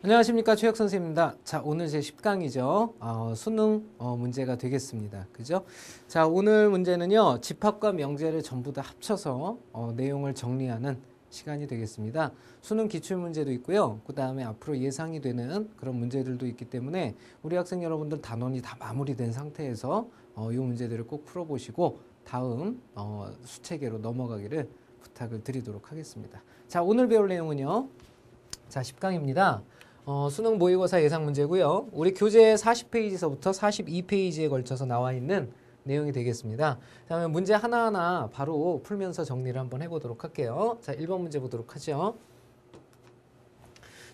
안녕하십니까, 최혁 선생님입니다. 자, 오늘 제 10강이죠. 수능 문제가 되겠습니다. 그죠? 자, 오늘 문제는요, 집합과 명제를 전부 다 합쳐서 내용을 정리하는 시간이 되겠습니다. 수능 기출 문제도 있고요. 그 다음에 앞으로 예상이 되는 그런 문제들도 있기 때문에 우리 학생 여러분들 단원이 다 마무리된 상태에서 이 문제들을 꼭 풀어보시고 다음 수체계로 넘어가기를 부탁을 드리도록 하겠습니다. 자, 오늘 배울 내용은요. 자, 10강입니다. 수능 모의고사 예상 문제고요. 우리 교재 40페이지서부터 42페이지에 걸쳐서 나와 있는 내용이 되겠습니다. 다음에 문제 하나하나 바로 풀면서 정리를 한번 해보도록 할게요. 자, 1번 문제 보도록 하죠.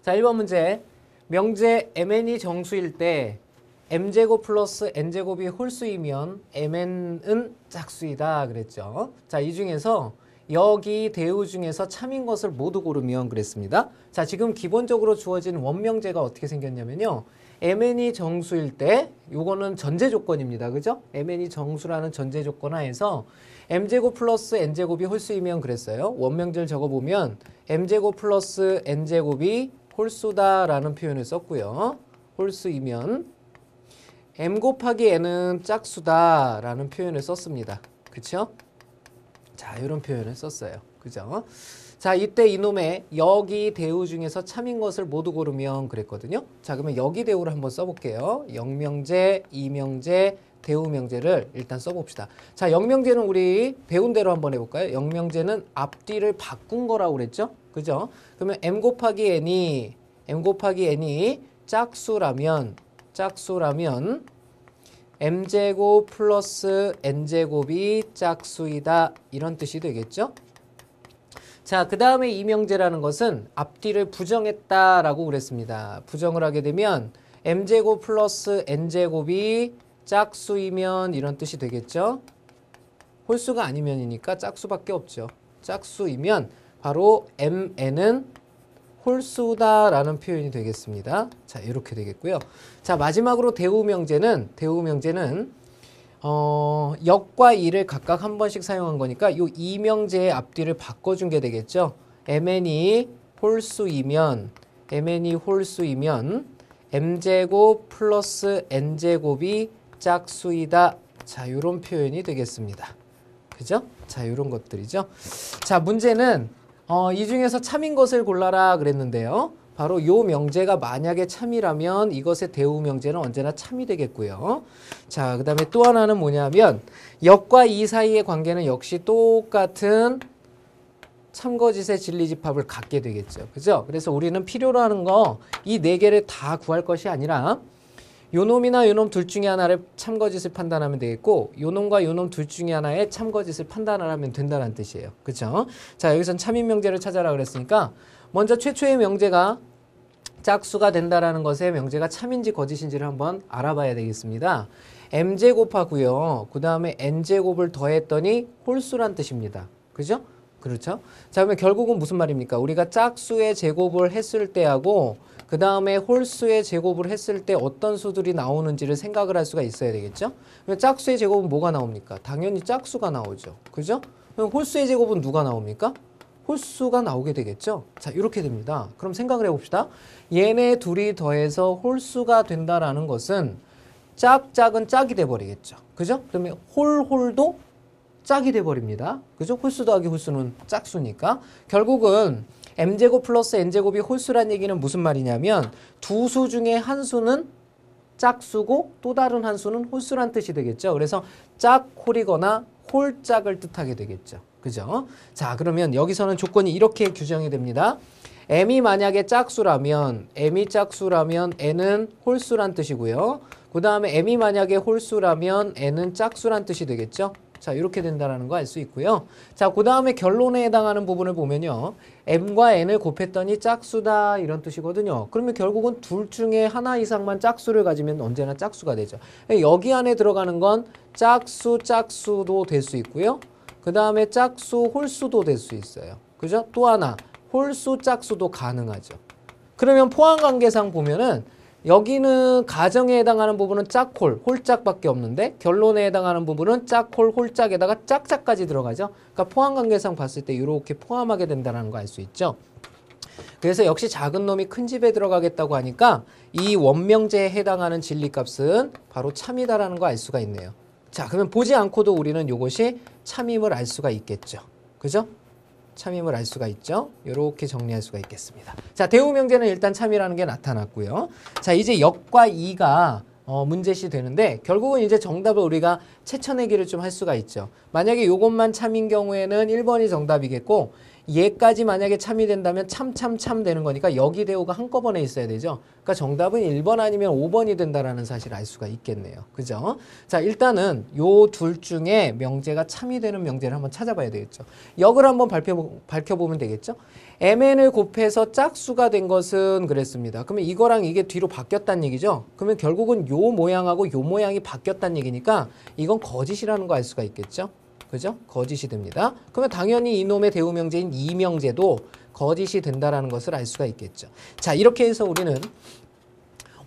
자, 1번 문제. 명제 mn이 정수일 때 m제곱 플러스 n제곱이 홀수이면 mn은 짝수이다 그랬죠. 자, 이 중에서 여기 대우 중에서 참인 것을 모두 고르면 그랬습니다. 자, 지금 기본적으로 주어진 원명제가 어떻게 생겼냐면요. mn이 정수일 때 요거는 전제 조건입니다. 그죠? mn이 정수라는 전제 조건 하에서 m제곱 플러스 n제곱이 홀수이면 그랬어요. 원명제를 적어보면 m제곱 플러스 n제곱이 홀수다라는 표현을 썼고요. 홀수이면 m 곱하기 n은 짝수다라는 표현을 썼습니다. 그쵸? 자, 이런 표현을 썼어요. 그죠? 자, 이때 이놈의 여기 대우 중에서 참인 것을 모두 고르면 그랬거든요. 자, 그러면 여기 대우를 한번 써볼게요. 영명제, 이명제, 대우명제를 일단 써봅시다. 자, 영명제는 우리 배운 대로 한번 해볼까요? 영명제는 앞뒤를 바꾼 거라고 그랬죠? 그죠? 그러면 m 곱하기 n이 짝수라면 m제곱 플러스 n제곱이 짝수이다 이런 뜻이 되겠죠? 자, 그 다음에 이명제라는 것은 앞뒤를 부정했다라고 그랬습니다. 부정을 하게 되면 m제곱 플러스 n제곱이 짝수이면 이런 뜻이 되겠죠? 홀수가 아니면이니까 짝수밖에 없죠. 짝수이면 바로 mn은 홀수다라는 표현이 되겠습니다. 자, 이렇게 되겠고요. 자, 마지막으로 대우명제는 역과 이를 각각 한 번씩 사용한 거니까 이 이명제의 앞뒤를 바꿔준 게 되겠죠. mn이 홀수이면 m제곱 플러스 n제곱이 짝수이다. 자, 이런 표현이 되겠습니다. 그죠? 자, 이런 것들이죠. 자, 문제는 이 중에서 참인 것을 골라라 그랬는데요. 바로 요 명제가 만약에 참이라면 이것의 대우 명제는 언제나 참이 되겠고요. 자, 그 다음에 또 하나는 뭐냐면 역과 이 사이의 관계는 역시 똑같은 참거짓의 진리집합을 갖게 되겠죠. 그죠? 그래서 우리는 필요로 하는 거 이 네 개를 다 구할 것이 아니라 요놈이나 요놈 둘 중에 하나를 참거짓을 판단하면 되겠고 요놈과 요놈 둘 중에 하나의 참거짓을 판단을 하면 된다는 뜻이에요. 그렇죠? 자, 여기선 참인 명제를 찾아라 그랬으니까 먼저 최초의 명제가 짝수가 된다라는 것의 명제가 참인지 거짓인지를 한번 알아봐야 되겠습니다. m제곱하고요. 그 다음에 n제곱을 더했더니 홀수란 뜻입니다. 그죠? 그렇죠? 자, 그러면 결국은 무슨 말입니까? 우리가 짝수의 제곱을 했을 때하고 그 다음에 홀수의 제곱을 했을 때 어떤 수들이 나오는지를 생각을 할 수가 있어야 되겠죠? 그러면 짝수의 제곱은 뭐가 나옵니까? 당연히 짝수가 나오죠. 그죠? 그럼 홀수의 제곱은 누가 나옵니까? 홀수가 나오게 되겠죠? 자, 이렇게 됩니다. 그럼 생각을 해봅시다. 얘네 둘이 더해서 홀수가 된다라는 것은 짝은 짝이 돼버리겠죠. 그죠? 그러면 홀도 짝이 돼버립니다. 그죠? 홀수 더하기 홀수는 짝수니까. 결국은 m제곱 플러스 n제곱이 홀수란 얘기는 무슨 말이냐면 두 수 중에 한 수는 짝수고 또 다른 한 수는 홀수란 뜻이 되겠죠. 그래서 짝홀이거나 홀짝을 뜻하게 되겠죠. 그죠? 자, 그러면 여기서는 조건이 이렇게 규정이 됩니다. m이 만약에 짝수라면 n은 홀수란 뜻이고요. 그 다음에 m이 만약에 홀수라면 n은 짝수란 뜻이 되겠죠. 자, 이렇게 된다는 거 알 수 있고요. 자, 그 다음에 결론에 해당하는 부분을 보면요. m과 n을 곱했더니 짝수다 이런 뜻이거든요. 그러면 결국은 둘 중에 하나 이상만 짝수를 가지면 언제나 짝수가 되죠. 여기 안에 들어가는 건 짝수도 될 수 있고요. 그 다음에 짝수, 홀수도 될 수 있어요. 그죠? 또 하나, 홀수, 짝수도 가능하죠. 그러면 포함관계상 보면은 여기는 가정에 해당하는 부분은 짝홀, 홀짝밖에 없는데 결론에 해당하는 부분은 짝홀, 홀짝에다가 짝짝까지 들어가죠. 그러니까 포함관계상 봤을 때 이렇게 포함하게 된다는 거 알 수 있죠. 그래서 역시 작은 놈이 큰 집에 들어가겠다고 하니까 이 원명제에 해당하는 진리값은 바로 참이다라는 거 알 수가 있네요. 자, 그러면 보지 않고도 우리는 이것이 참임을 알 수가 있겠죠. 그죠? 참임을 알 수가 있죠. 이렇게 정리할 수가 있겠습니다. 자, 대우명제는 일단 참이라는 게 나타났고요. 자, 이제 역과 이가 문제시 되는데 결국은 이제 정답을 우리가 채쳐내기를 좀 할 수가 있죠. 만약에 이것만 참인 경우에는 1번이 정답이겠고 얘까지 만약에 참이 된다면 참 되는 거니까 여기 대우가 한꺼번에 있어야 되죠. 그러니까 정답은 1번 아니면 5번이 된다라는 사실을 알 수가 있겠네요. 그죠? 자, 일단은 요 둘 중에 명제가 참이 되는 명제를 한번 찾아봐야 되겠죠. 역을 한번 밝혀보면 되겠죠. mn을 곱해서 짝수가 된 것은 그랬습니다. 그러면 이거랑 이게 뒤로 바뀌었다는 얘기죠. 그러면 결국은 요 모양하고 요 모양이 바뀌었다는 얘기니까 이건 거짓이라는 거 알 수가 있겠죠. 그죠? 거짓이 됩니다. 그러면 당연히 이놈의 대우명제인 이명제도 거짓이 된다라는 것을 알 수가 있겠죠. 자, 이렇게 해서 우리는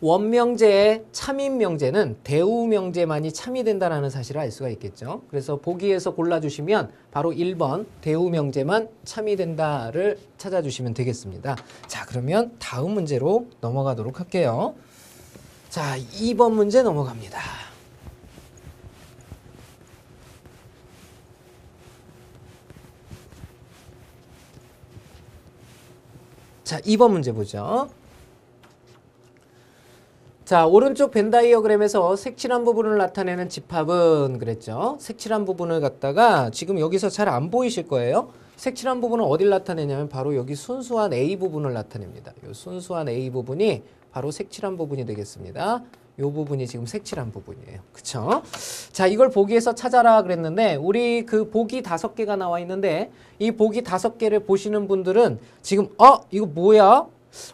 원명제의 참임명제는 대우명제만이 참이 된다라는 사실을 알 수가 있겠죠. 그래서 보기에서 골라주시면 바로 1번 대우명제만 참이 된다를 찾아주시면 되겠습니다. 자, 그러면 다음 문제로 넘어가도록 할게요. 자, 2번 문제 넘어갑니다. 자, 2번 문제 보죠. 자, 오른쪽 벤 다이어그램에서 색칠한 부분을 나타내는 집합은 그랬죠. 색칠한 부분을 갖다가 지금 여기서 잘 안 보이실 거예요. 색칠한 부분은 어딜 나타내냐면 바로 여기 순수한 A 부분을 나타냅니다. 이 순수한 A 부분이 바로 색칠한 부분이 되겠습니다. 이 부분이 지금 색칠한 부분이에요. 그쵸? 자, 이걸 보기에서 찾아라 그랬는데 우리 그 보기 5개가 나와 있는데 이 보기 5개를 보시는 분들은 지금 이거 뭐야?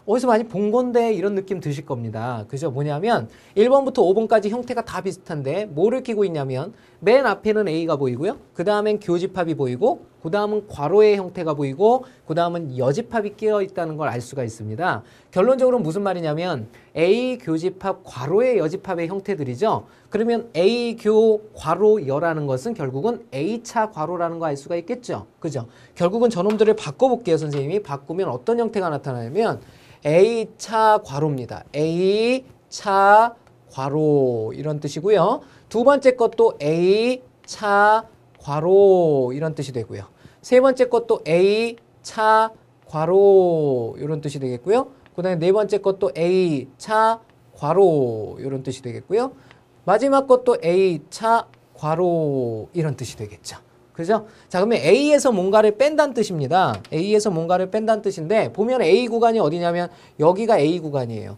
어디서 많이 본 건데 이런 느낌 드실 겁니다. 그죠? 뭐냐면 1번부터 5번까지 형태가 다 비슷한데 뭐를 끼고 있냐면 맨 앞에는 A가 보이고요. 그 다음엔 교집합이 보이고 그 다음은 괄호의 형태가 보이고 그 다음은 여집합이 끼어 있다는 걸 알 수가 있습니다. 결론적으로 무슨 말이냐면 A 교집합 괄호의 여집합의 형태들이죠. 그러면 A 교 괄호 여라는 것은 결국은 A차 괄호라는 거 알 수가 있겠죠. 그죠? 결국은 저놈들을 바꿔볼게요. 선생님이 바꾸면 어떤 형태가 나타나냐면 A차 괄호입니다. A차 괄호 이런 뜻이고요. 두 번째 것도 A차 괄호 이런 뜻이 되고요. 세 번째 것도 A차 괄호 이런 뜻이 되겠고요. 그 다음에 네 번째 것도 A차 괄호 이런 뜻이 되겠고요. 마지막 것도 A차 괄호 이런 뜻이 되겠죠. 그죠? 자, 그러면 A에서 뭔가를 뺀다는 뜻입니다. A에서 뭔가를 뺀다는 뜻인데 보면 A 구간이 어디냐면 여기가 A 구간이에요.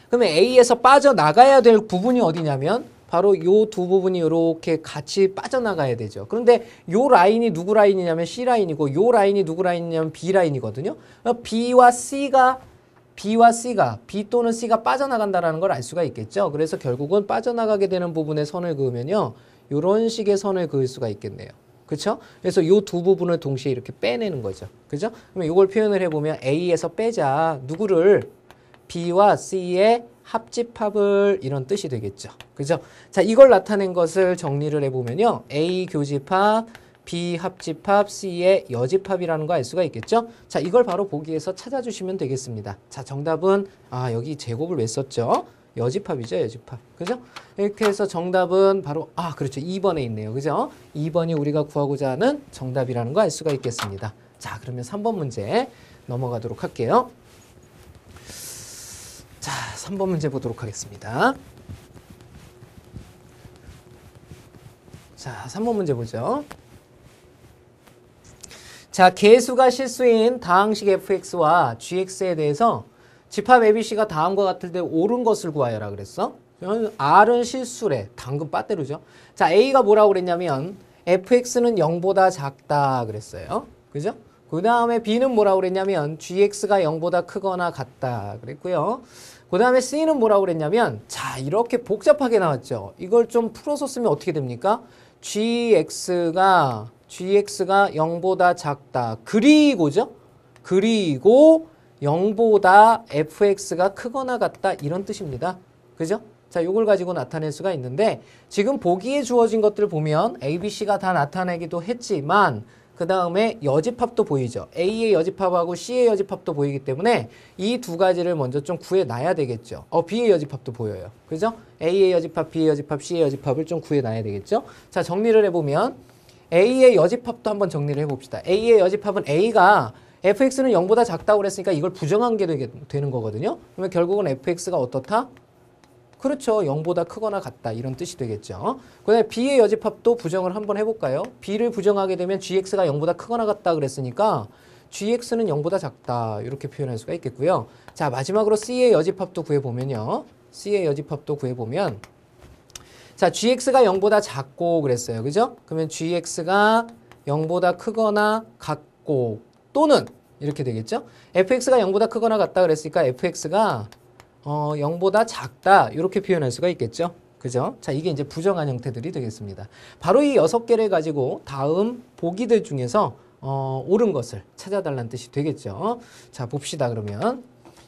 그러면 A에서 빠져나가야 될 부분이 어디냐면 바로 요 두 부분이 이렇게 같이 빠져나가야 되죠. 그런데 요 라인이 누구 라인이냐면 C 라인이고 요 라인이 누구 라인이냐면 B 라인이거든요. B와 C가 B 또는 C가 빠져나간다는 걸 알 수가 있겠죠. 그래서 결국은 빠져나가게 되는 부분에 선을 그으면요. 이런 식의 선을 그을 수가 있겠네요. 그렇죠? 그래서 이 두 부분을 동시에 이렇게 빼내는 거죠. 그죠? 그러면 이걸 표현을 해보면 A에서 빼자. 누구를? B와 C의 합집합을 이런 뜻이 되겠죠. 그죠? 자, 이걸 나타낸 것을 정리를 해보면요. A 교집합, B 합집합, C의 여집합이라는 거 알 수가 있겠죠? 자, 이걸 바로 보기에서 찾아주시면 되겠습니다. 자, 정답은 여기 제곱을 왜 썼죠? 여집합이죠, 여집합. 그죠? 이렇게 해서 정답은 바로 그렇죠. 2번에 있네요. 그죠? 2번이 우리가 구하고자 하는 정답이라는 거 알 수가 있겠습니다. 자, 그러면 3번 문제 넘어가도록 할게요. 자, 3번 문제 보도록 하겠습니다. 자, 3번 문제 보죠. 자, 개수가 실수인 다항식 fx와 gx에 대해서 집합 ABC가 다음과 같을 때 옳은 것을 구하여라 그랬어. R은 실수래. 당근 빠떼로죠. 자, A가 뭐라고 그랬냐면 fx는 0보다 작다 그랬어요. 그죠? 그 다음에 B는 뭐라고 그랬냐면 gx가 0보다 크거나 같다 그랬고요. 그 다음에 C는 뭐라고 그랬냐면 자, 이렇게 복잡하게 나왔죠. 이걸 좀 풀어서 쓰면 어떻게 됩니까? gx가 0보다 작다. 그리고죠. 그리고 0보다 fx가 크거나 같다. 이런 뜻입니다. 그죠? 자, 요걸 가지고 나타낼 수가 있는데 지금 보기에 주어진 것들을 보면 ABC가 다 나타내기도 했지만 그 다음에 여집합도 보이죠. A의 여집합하고 C의 여집합도 보이기 때문에 이 두 가지를 먼저 좀 구해놔야 되겠죠. B의 여집합도 보여요. 그죠? A의 여집합, B의 여집합, C의 여집합을 좀 구해놔야 되겠죠. 자, 정리를 해보면 A의 여집합도 한번 정리를 해봅시다. A의 여집합은 A가 fx는 0보다 작다고 그랬으니까 이걸 부정한 게 되는 거거든요. 그러면 결국은 fx가 어떻다? 그렇죠. 0보다 크거나 같다. 이런 뜻이 되겠죠. 그 다음에 b의 여집합도 부정을 한번 해볼까요? b를 부정하게 되면 gx가 0보다 크거나 같다 그랬으니까 gx는 0보다 작다. 이렇게 표현할 수가 있겠고요. 자, 마지막으로 c의 여집합도 구해보면요. c의 여집합도 구해보면 자, gx가 0보다 작고 그랬어요. 그죠? 그러면 gx가 0보다 크거나 같고 또는 이렇게 되겠죠? fx가 0보다 크거나 같다 그랬으니까 fx가 0보다 작다 이렇게 표현할 수가 있겠죠. 그죠? 자, 이게 이제 부정한 형태들이 되겠습니다. 바로 이 6개를 가지고 다음 보기들 중에서 옳은 것을 찾아달라는 뜻이 되겠죠. 자, 봅시다 그러면.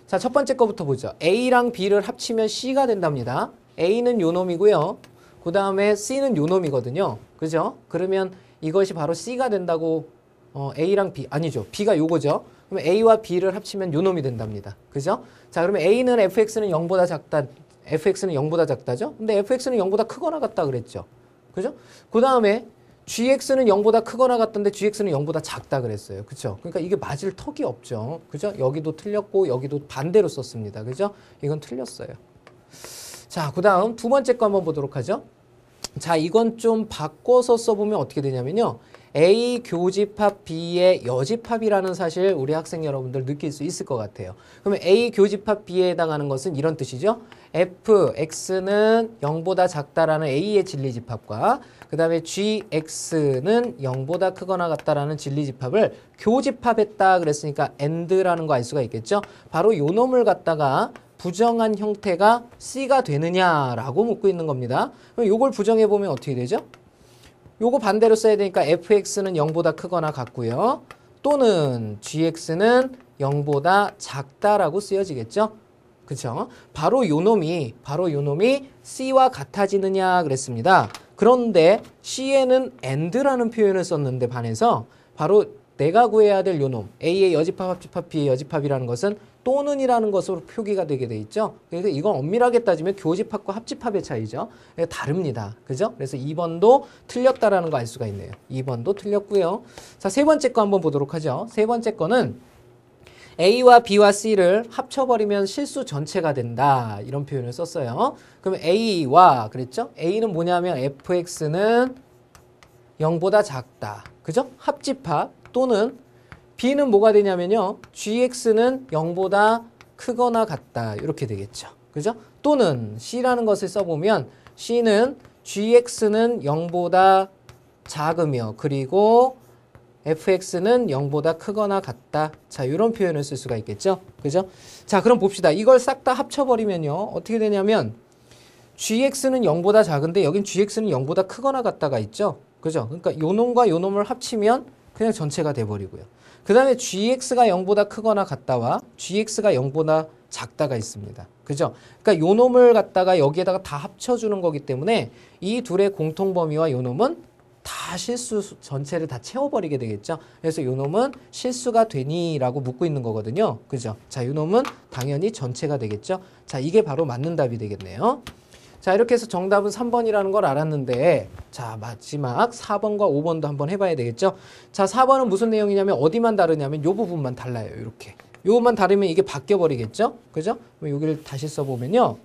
자, 첫 번째 거부터 보죠. A랑 B를 합치면 C가 된답니다. A는 요 놈이고요. 그 다음에 C는 요 놈이거든요. 그죠? 그러면 이것이 바로 C가 된다고 A랑 B, 아니죠. B가 요거죠. 그러면 A와 B를 합치면 요 놈이 된답니다. 그죠? 자, 그러면 A는 fx는 0보다 작다, fx는 0보다 작다죠? 근데 fx는 0보다 크거나 같다 그랬죠. 그죠? 그 다음에 gx는 0보다 크거나 같던데 gx는 0보다 작다 그랬어요. 그죠? 그러니까 이게 맞을 턱이 없죠. 그죠? 여기도 틀렸고 여기도 반대로 썼습니다. 그죠? 이건 틀렸어요. 자, 그 다음 두 번째 거 한번 보도록 하죠. 자, 이건 좀 바꿔서 써보면 어떻게 되냐면요. A 교집합 B의 여집합이라는 사실 우리 학생 여러분들 느낄 수 있을 것 같아요. 그러면 A 교집합 B에 해당하는 것은 이런 뜻이죠. fx는 0보다 작다라는 A의 진리집합과 그 다음에 gx는 0보다 크거나 같다라는 진리집합을 교집합했다 그랬으니까 and라는 거 알 수가 있겠죠. 바로 요 놈을 갖다가 부정한 형태가 C가 되느냐라고 묻고 있는 겁니다. 그럼 요걸 부정해보면 어떻게 되죠? 요거 반대로 써야 되니까 fx는 0보다 크거나 같고요. 또는 gx는 0보다 작다라고 쓰여지겠죠? 그쵸? 바로 요 놈이 C와 같아지느냐 그랬습니다. 그런데 C에는 and라는 표현을 썼는데 반해서 바로 내가 구해야 될 요 놈, A의 여집합, 합집합, B의 여집합이라는 것은 또는이라는 것으로 표기가 되게 돼 있죠. 그래서 이건 엄밀하게 따지면 교집합과 합집합의 차이죠. 다릅니다. 그죠? 그래서 2번도 틀렸다라는 거 알 수가 있네요. 2번도 틀렸고요. 자, 세 번째 거 한번 보도록 하죠. 세 번째 거는 A와 B와 C를 합쳐버리면 실수 전체가 된다. 이런 표현을 썼어요. 그러면 A와 그랬죠? A는 뭐냐면 fx는 0보다 작다. 그죠? 합집합 또는 B는 뭐가 되냐면요. gx는 0보다 크거나 같다. 이렇게 되겠죠. 그죠? 또는 C라는 것을 써보면 C는 gx는 0보다 작으며 그리고 fx는 0보다 크거나 같다. 자, 이런 표현을 쓸 수가 있겠죠. 그죠? 자, 그럼 봅시다. 이걸 싹 다 합쳐버리면요. 어떻게 되냐면 gx는 0보다 작은데 여긴 gx는 0보다 크거나 같다가 있죠. 그죠? 그러니까 요 놈과 요 놈을 합치면 그냥 전체가 돼버리고요. 그 다음에 gx가 0보다 크거나 같다와 gx가 0보다 작다가 있습니다. 그죠? 그러니까 요 놈을 갖다가 여기에다가 다 합쳐주는 거기 때문에 이 둘의 공통범위와 요 놈은 다 실수 전체를 다 채워버리게 되겠죠. 그래서 요 놈은 실수가 되니? 라고 묻고 있는 거거든요. 그죠? 자, 요 놈은 당연히 전체가 되겠죠. 자, 이게 바로 맞는 답이 되겠네요. 자, 이렇게 해서 정답은 3번이라는 걸 알았는데 자, 마지막 4번과 5번도 한번 해봐야 되겠죠. 자, 4번은 무슨 내용이냐면 어디만 다르냐면 요 부분만 달라요. 이렇게. 요것만 다르면 이게 바뀌어버리겠죠. 그죠? 그럼 여기를 다시 써보면요.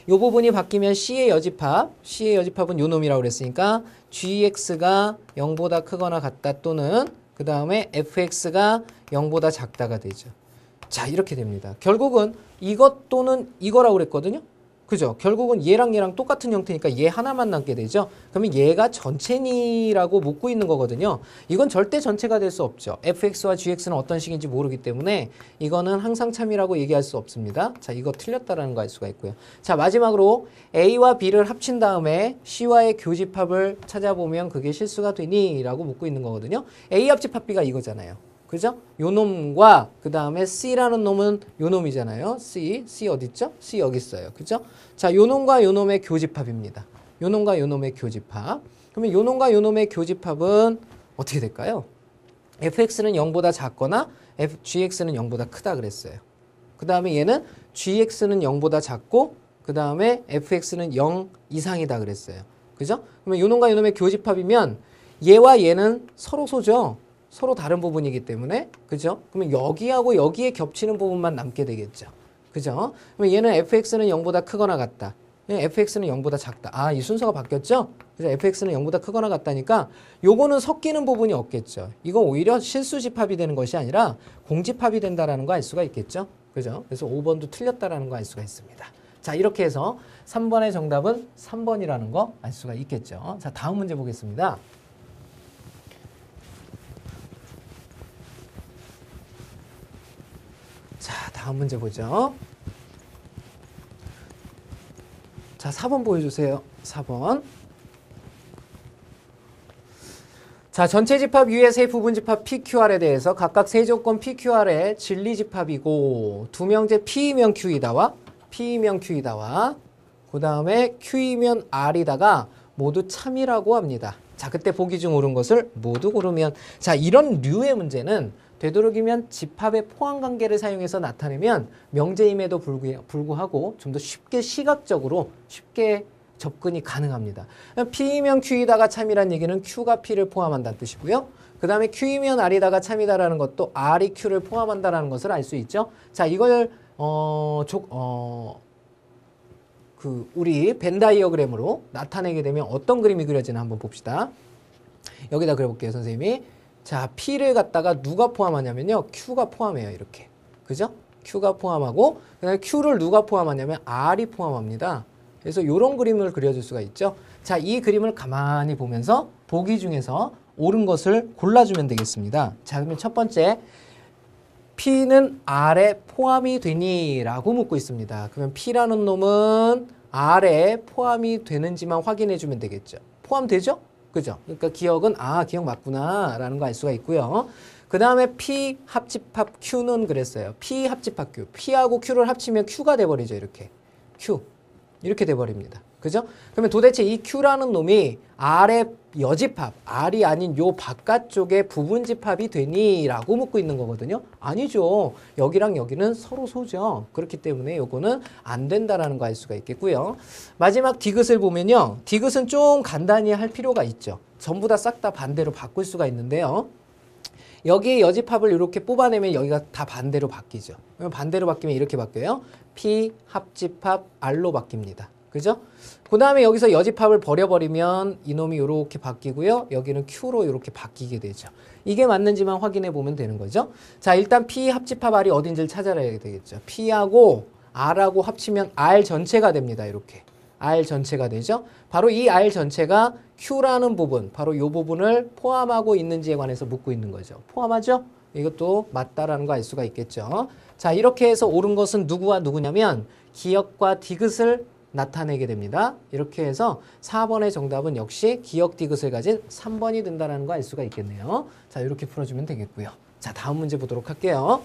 요 부분이 바뀌면 C의 여집합은 요 놈이라고 그랬으니까 gx가 0보다 크거나 같다 또는 그 다음에 fx가 0보다 작다가 되죠. 자, 이렇게 됩니다. 결국은 이것 또는 이거라고 그랬거든요. 그죠? 결국은 얘랑 얘랑 똑같은 형태니까 얘 하나만 남게 되죠. 그러면 얘가 전체니라고 묻고 있는 거거든요. 이건 절대 전체가 될 수 없죠. fx와 gx는 어떤 식인지 모르기 때문에 이거는 항상 참이라고 얘기할 수 없습니다. 자, 이거 틀렸다라는 거 알 수가 있고요. 자, 마지막으로 A와 B를 합친 다음에 C와의 교집합을 찾아보면 그게 실수가 되니? 라고 묻고 있는 거거든요. A 합집합 B가 이거잖아요. 그죠? 요 놈과 그 다음에 C라는 놈은 요 놈이잖아요. C 어디 있죠? C 여기 있어요. 그죠? 자, 요 놈과 요 놈의 교집합입니다. 요 놈과 요 놈의 교집합. 그러면 요 놈과 요 놈의 교집합은 어떻게 될까요? fx는 0보다 작거나 gx는 0보다 크다 그랬어요. 그 다음에 얘는 gx는 0보다 작고 그 다음에 fx는 0 이상이다 그랬어요. 그죠? 그러면 요놈과 요놈의 교집합이면 얘와 얘는 서로 소죠. 서로 다른 부분이기 때문에. 그죠? 그러면 여기하고 여기에 겹치는 부분만 남게 되겠죠. 그죠? 그러면 얘는 fx는 0보다 크거나 같다. fx는 0보다 작다. 아, 이 순서가 바뀌었죠? 그래서 fx는 0보다 크거나 같다니까 요거는 섞이는 부분이 없겠죠. 이건 오히려 실수집합이 되는 것이 아니라 공집합이 된다라는 거 알 수가 있겠죠? 그죠? 그래서 5번도 틀렸다라는 거 알 수가 있습니다. 자, 이렇게 해서 3번의 정답은 3번이라는 거 알 수가 있겠죠. 자, 다음 문제 보겠습니다. 자, 다음 문제 보죠. 자, 4번 보여주세요. 4번. 자, 전체 집합 U의 부분집합 PQR에 대해서 각각 세 조건 PQR의 진리집합이고 두 명제 P이면 Q이다와 P이면 Q이다와 그 다음에 Q이면 R이다가 모두 참이라고 합니다. 자, 그때 보기 중 옳은 것을 모두 고르면 자, 이런 류의 문제는 되도록이면 집합의 포함관계를 사용해서 나타내면 명제임에도 불구하고 좀 더 쉽게 시각적으로 쉽게 접근이 가능합니다. P이면 Q이다가 참이란 얘기는 Q가 P를 포함한다는 뜻이고요. 그 다음에 Q이면 R이다가 참이다라는 것도 R이 Q를 포함한다는 것을 알 수 있죠. 자, 이걸 우리 벤 다이어그램으로 나타내게 되면 어떤 그림이 그려지나 한번 봅시다. 여기다 그려볼게요, 선생님이. 자, P를 갖다가 누가 포함하냐면요. Q가 포함해요, 이렇게. 그죠? Q가 포함하고, 그 다음에 Q를 누가 포함하냐면 R이 포함합니다. 그래서 이런 그림을 그려줄 수가 있죠. 자, 이 그림을 가만히 보면서 보기 중에서 옳은 것을 골라주면 되겠습니다. 자, 그러면 첫 번째, P는 R에 포함이 되니? 라고 묻고 있습니다. 그러면 P라는 놈은 R에 포함이 되는지만 확인해 주면 되겠죠. 포함되죠? 그죠? 그러니까 기억은 기억 맞구나 라는 거 알 수가 있고요. 그 다음에 P 합집합 Q는 그랬어요. P 합집합 Q. P하고 Q를 합치면 Q가 돼버리죠. 이렇게. Q. 이렇게 돼버립니다. 그죠? 그러면 도대체 이 Q라는 놈이 R의 여집합, R이 아닌 요 바깥쪽에 부분집합이 되니? 라고 묻고 있는 거거든요. 아니죠. 여기랑 여기는 서로 소죠. 그렇기 때문에 요거는 안 된다라는 거 알 수가 있겠고요. 마지막 디귿을 보면요. 디귿은 좀 간단히 할 필요가 있죠. 전부 다 싹 다 반대로 바꿀 수가 있는데요. 여기에 여집합을 이렇게 뽑아내면 여기가 다 반대로 바뀌죠. 그러면 반대로 바뀌면 이렇게 바뀌어요. P 합집합 R로 바뀝니다. 그죠? 그 다음에 여기서 여집합을 버려버리면 이놈이 이렇게 바뀌고요. 여기는 Q로 이렇게 바뀌게 되죠. 이게 맞는지만 확인해 보면 되는 거죠. 자, 일단 P 합집합 R이 어딘지를 찾아야 되겠죠. P하고 R하고 합치면 R 전체가 됩니다. 이렇게. R 전체가 되죠. 바로 이 R 전체가 Q라는 부분, 바로 이 부분을 포함하고 있는지에 관해서 묻고 있는 거죠. 포함하죠? 이것도 맞다라는 거 알 수가 있겠죠. 자, 이렇게 해서 옳은 것은 누구와 누구냐면 기역과 디귿을 나타내게 됩니다. 이렇게 해서 4번의 정답은 역시 기역 디귿을 가진 3번이 된다는 거 알 수가 있겠네요. 자, 이렇게 풀어주면 되겠고요. 자, 다음 문제 보도록 할게요.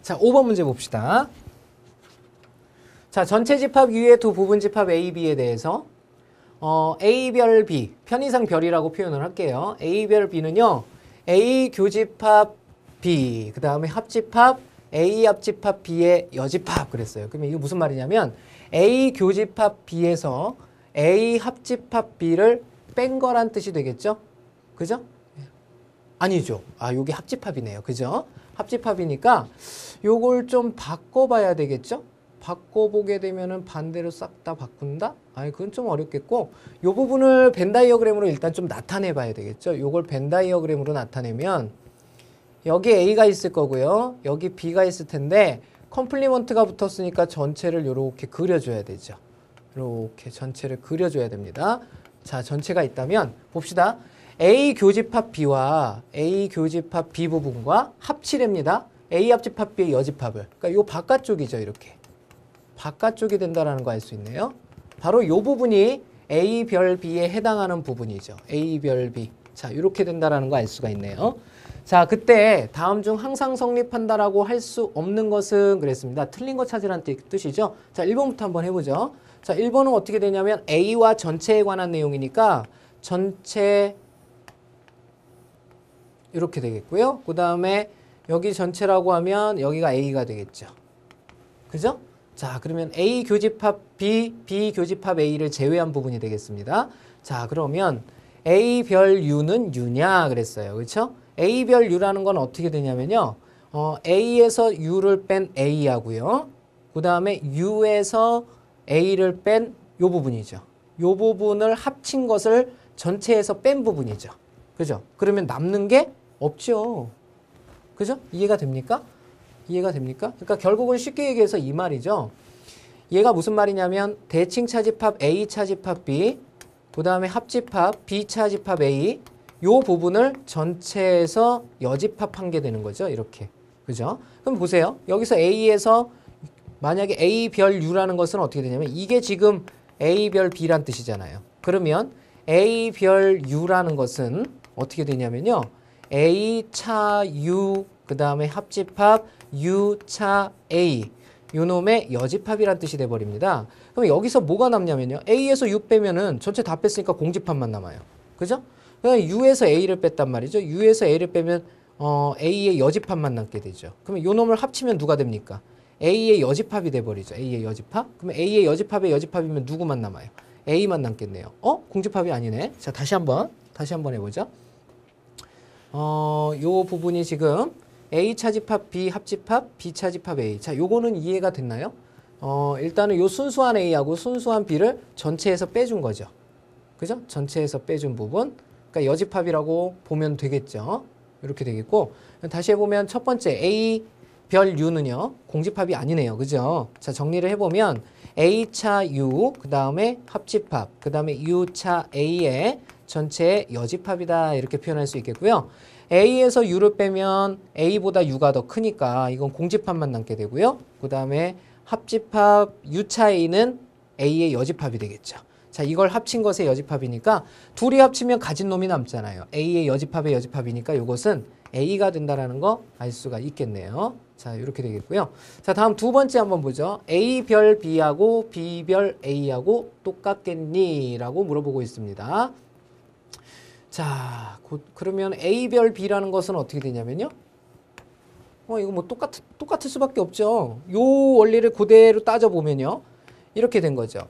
자, 5번 문제 봅시다. 자, 전체 집합 U의 두 부분 집합 A, B에 대해서 A별 B, 편의상 별이라고 표현을 할게요. A별 B는요. A 교집합 B, 그 다음에 합집합 A 합집합 B의 여집합 그랬어요. 그러면 이거 무슨 말이냐면 A 교집합 B에서 A 합집합 B를 뺀 거란 뜻이 되겠죠? 그죠? 아니죠. 요게 합집합이네요. 그죠? 합집합이니까 요걸 좀 바꿔봐야 되겠죠? 바꿔보게 되면은 반대로 싹 다 바꾼다? 그건 좀 어렵겠고 요 부분을 벤 다이어그램으로 일단 좀 나타내 봐야 되겠죠? 요걸 벤 다이어그램으로 나타내면 여기 A가 있을 거고요. 여기 B가 있을 텐데 컴플리먼트가 붙었으니까 전체를 이렇게 그려줘야 되죠. 이렇게 전체를 그려줘야 됩니다. 자, 전체가 있다면 봅시다. A 교집합 B와 A 교집합 B 부분과 합치랍니다. A 합집합 B의 여집합을. 그러니까 요 바깥쪽이죠. 이렇게. 바깥쪽이 된다는 거 알 수 있네요. 바로 요 부분이 A별 B에 해당하는 부분이죠. A별 B. 자, 이렇게 된다라는 거 알 수가 있네요. 자, 그때 다음 중 항상 성립한다라고 할 수 없는 것은 그랬습니다. 틀린 거 찾으라는 뜻이죠. 자, 1번부터 한번 해보죠. 자, 1번은 어떻게 되냐면 A와 전체에 관한 내용이니까 전체 이렇게 되겠고요. 그 다음에 여기 전체라고 하면 여기가 A가 되겠죠. 그죠? 자, 그러면 A 교집합 B, B 교집합 A를 제외한 부분이 되겠습니다. 자, 그러면 A 별 U는 U냐 그랬어요. 그렇죠? A 별 U라는 건 어떻게 되냐면요. A에서 U를 뺀 A하고요. 그 다음에 U에서 A를 뺀 요 부분이죠. 요 부분을 합친 것을 전체에서 뺀 부분이죠. 그죠? 그러면 남는 게 없죠. 그죠? 이해가 됩니까? 이해가 됩니까? 그러니까 결국은 쉽게 얘기해서 이 말이죠. 얘가 무슨 말이냐면 대칭 차집합 A 차집합 B, 그 다음에 합집합 B 차집합 A, 요 부분을 전체에서 여집합한 게 되는 거죠. 이렇게. 그죠? 그럼 보세요. 여기서 A에서 만약에 A 별 U라는 것은 어떻게 되냐면 이게 지금 A 별 B란 뜻이잖아요. 그러면 A 별 U라는 것은 어떻게 되냐면요. A 차 U, 그 다음에 합집합 U 차 A, 요 놈의 여집합이란 뜻이 돼버립니다. 그럼 여기서 뭐가 남냐면요. A에서 U 빼면은 전체 다 뺐으니까 공집합만 남아요. 그죠? 그럼 U에서 A를 뺐단 말이죠. U에서 A를 빼면 A의 여집합만 남게 되죠. 그러면 요 놈을 합치면 누가 됩니까? A의 여집합이 돼버리죠. A의 여집합. 그러면 A의 여집합의 여집합이면 누구만 남아요? A만 남겠네요. 공집합이 아니네. 자, 다시 한번 해보죠. 요 부분이 지금 A 차집합 B 합집합 B 차집합 A. 자, 요거는 이해가 됐나요? 일단은 요 순수한 A하고 순수한 B를 전체에서 빼준 거죠. 그죠? 전체에서 빼준 부분. 그러니까 여집합이라고 보면 되겠죠. 이렇게 되겠고. 다시 해보면 첫 번째 A 별 U는요. 공집합이 아니네요. 그죠? 자, 정리를 해보면 A 차 U, 그 다음에 합집합, 그 다음에 U 차 A의 전체의 여집합이다. 이렇게 표현할 수 있겠고요. A에서 U를 빼면 A보다 U가 더 크니까 이건 공집합만 남게 되고요. 그 다음에 합집합 U 차 A는 A의 여집합이 되겠죠. 자, 이걸 합친 것의 여집합이니까 둘이 합치면 가진 놈이 남잖아요. A의 여집합의 여집합이니까 이것은 A가 된다라는 거 알 수가 있겠네요. 자, 이렇게 되겠고요. 자, 다음 두 번째 한번 보죠. A 별 B하고 B 별 A하고 똑같겠니? 라고 물어보고 있습니다. 자, 그러면 A 별 B라는 것은 어떻게 되냐면요. 이거 뭐 똑같을 수밖에 없죠. 요 원리를 그대로 따져보면요. 이렇게 된 거죠.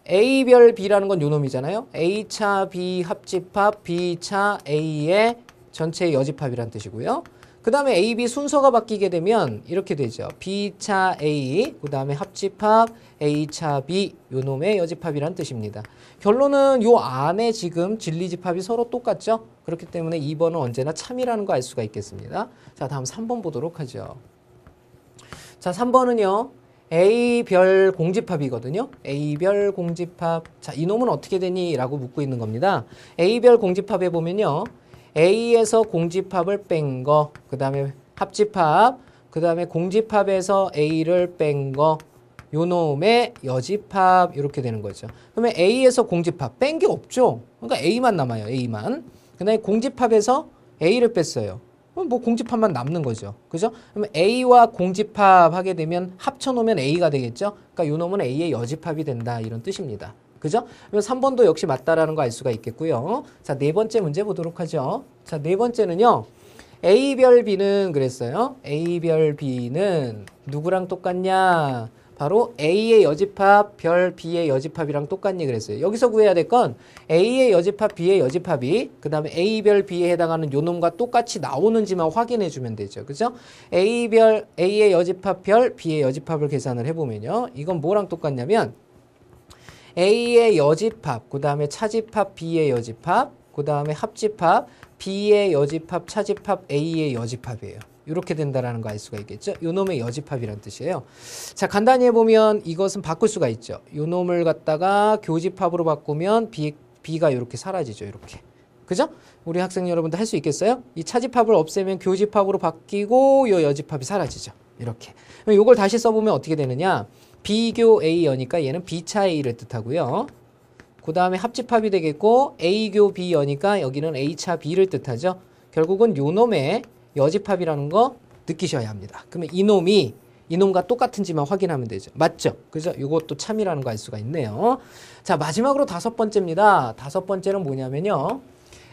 A 별 B라는 건 요 놈이잖아요. A 차 B 합집합 B 차 A의 전체 여집합이란 뜻이고요. 그 다음에 A, B 순서가 바뀌게 되면 이렇게 되죠. B 차 A, 그 다음에 합집합 A 차 B, 요 놈의 여집합이란 뜻입니다. 결론은 요 안에 지금 진리집합이 서로 똑같죠. 그렇기 때문에 2번은 언제나 참이라는 거 알 수가 있겠습니다. 자, 다음 3번 보도록 하죠. 자, 3번은요. A별 공집합이거든요. A별 공집합. 자, 이놈은 어떻게 되니? 라고 묻고 있는 겁니다. A별 공집합에 보면요. A에서 공집합을 뺀 거, 그 다음에 합집합, 그 다음에 공집합에서 A를 뺀 거, 요 놈의 여집합, 이렇게 되는 거죠. 그러면 A에서 공집합, 뺀 게 없죠. 그러니까 A만 남아요. A만. 그 다음에 공집합에서 A를 뺐어요. 그럼 뭐 공집합만 남는 거죠. 그죠? 그러면 A와 공집합 하게 되면 합쳐놓으면 A가 되겠죠. 그러니까 요 놈은 A의 여집합이 된다. 이런 뜻입니다. 그죠? 그러면 3번도 역시 맞다라는 거 알 수가 있겠고요. 자, 네 번째 문제 보도록 하죠. 자, 네 번째는요. A별 B는 그랬어요. A별 B는 누구랑 똑같냐? 바로 A의 여집합 별 B의 여집합이랑 똑같니 그랬어요. 여기서 구해야 될 건 A의 여집합 B의 여집합이 그 다음에 A별 B에 해당하는 요 놈과 똑같이 나오는지만 확인해 주면 되죠. 그죠? A의 여집합 별 B의 여집합을 계산을 해보면요. 이건 뭐랑 똑같냐면 A의 여집합, 그 다음에 차집합 B의 여집합, 그 다음에 합집합 B의 여집합, 차집합 A의 여집합이에요. 이렇게 된다라는 거 알 수가 있겠죠. 요 놈의 여집합이란 뜻이에요. 자, 간단히 해보면 이것은 바꿀 수가 있죠. 요 놈을 갖다가 교집합으로 바꾸면 B가 이렇게 사라지죠. 이렇게. 그죠? 우리 학생 여러분들 할 수 있겠어요? 이 차집합을 없애면 교집합으로 바뀌고 요 여집합이 사라지죠. 이렇게. 그럼 요걸 다시 써보면 어떻게 되느냐? B교 A여니까 얘는 B차 A를 뜻하고요. 그 다음에 합집합이 되겠고 A교 B여니까 여기는 A차 B를 뜻하죠. 결국은 요 놈의 여집합이라는 거 느끼셔야 합니다. 그러면 이놈과 똑같은지만 확인하면 되죠. 맞죠? 그죠? 요것도 참이라는 거 알 수가 있네요. 자, 마지막으로 5번째입니다. 5번째는 뭐냐면요.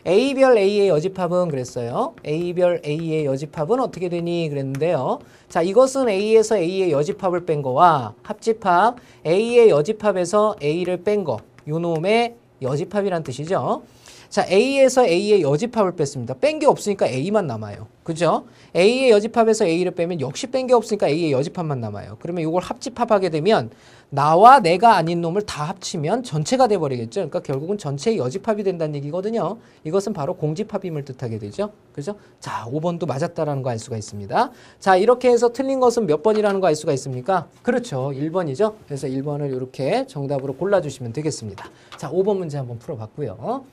A별 A의 여집합은 그랬어요. A별 A의 여집합은 어떻게 되니? 그랬는데요. 자, 이것은 A에서 A의 여집합을 뺀 거와 합집합 A의 여집합에서 A를 뺀 거. 요 놈의 여집합이란 뜻이죠. 자, A에서 A의 여집합을 뺐습니다. 뺀 게 없으니까 A만 남아요. 그죠? A의 여집합에서 A를 빼면 역시 뺀 게 없으니까 A의 여집합만 남아요. 그러면 이걸 합집합하게 되면 나와 내가 아닌 놈을 다 합치면 전체가 돼버리겠죠. 그러니까 결국은 전체의 여집합이 된다는 얘기거든요. 이것은 바로 공집합임을 뜻하게 되죠. 그죠? 자, 5번도 맞았다라는 거 알 수가 있습니다. 자, 이렇게 해서 틀린 것은 몇 번이라는 거 알 수가 있습니까? 그렇죠. 1번이죠. 그래서 1번을 이렇게 정답으로 골라주시면 되겠습니다. 자, 5번 문제 한번 풀어봤고요.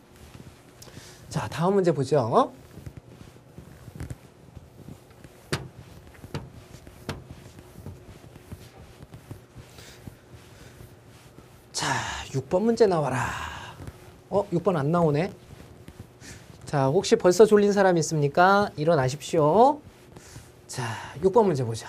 자, 다음 문제 보죠. 자, 6번 문제 나와라. 6번 안 나오네. 자, 혹시 벌써 졸린 사람 있습니까? 일어나십시오. 자, 6번 문제 보죠.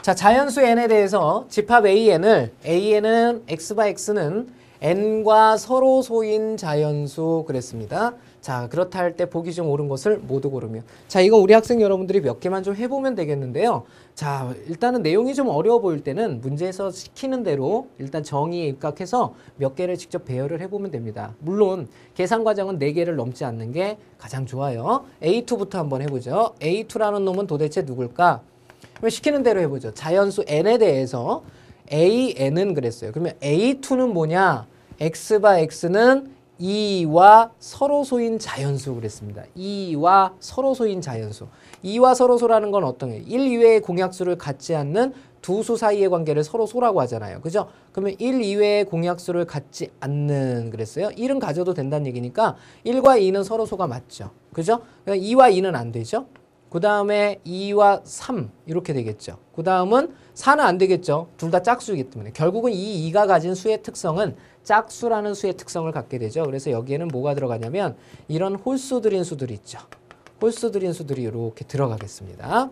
자, 자연수 n에 대해서 집합 an을 an은 x바 x는 n과 서로 소인 자연수 그랬습니다. 자, 그렇다 할 때 보기 중 옳은 것을 모두 고르며. 자, 이거 우리 학생 여러분들이 몇 개만 좀 해보면 되겠는데요. 자, 일단은 내용이 좀 어려워 보일 때는 문제에서 시키는 대로 일단 정의에 입각해서 몇 개를 직접 배열을 해보면 됩니다. 물론 계산 과정은 4개를 넘지 않는 게 가장 좋아요. A2부터 한번 해보죠. A2라는 놈은 도대체 누굴까? 그러면 시키는 대로 해보죠. 자연수 n에 대해서 AN은 그랬어요. 그러면 A2는 뭐냐? x바 x는 2와 서로 소인 자연수 그랬습니다. 2와 서로 소인 자연수. 2와 서로 소라는 건 어떤 거예요? 1 이외의 공약수를 갖지 않는 두 수 사이의 관계를 서로 소라고 하잖아요. 그죠? 그러면 1 이외의 공약수를 갖지 않는 그랬어요. 1은 가져도 된다는 얘기니까 1과 2는 서로 소가 맞죠. 그죠? 그러니까 2와 2는 안 되죠. 그 다음에 2와 3 이렇게 되겠죠. 그 다음은 4는 안 되겠죠. 둘 다 짝수이기 때문에. 결국은 이 2가 가진 수의 특성은 짝수라는 수의 특성을 갖게 되죠. 그래서 여기에는 뭐가 들어가냐면 이런 홀수들인 수들이 있죠. 홀수들인 수들이 이렇게 들어가겠습니다.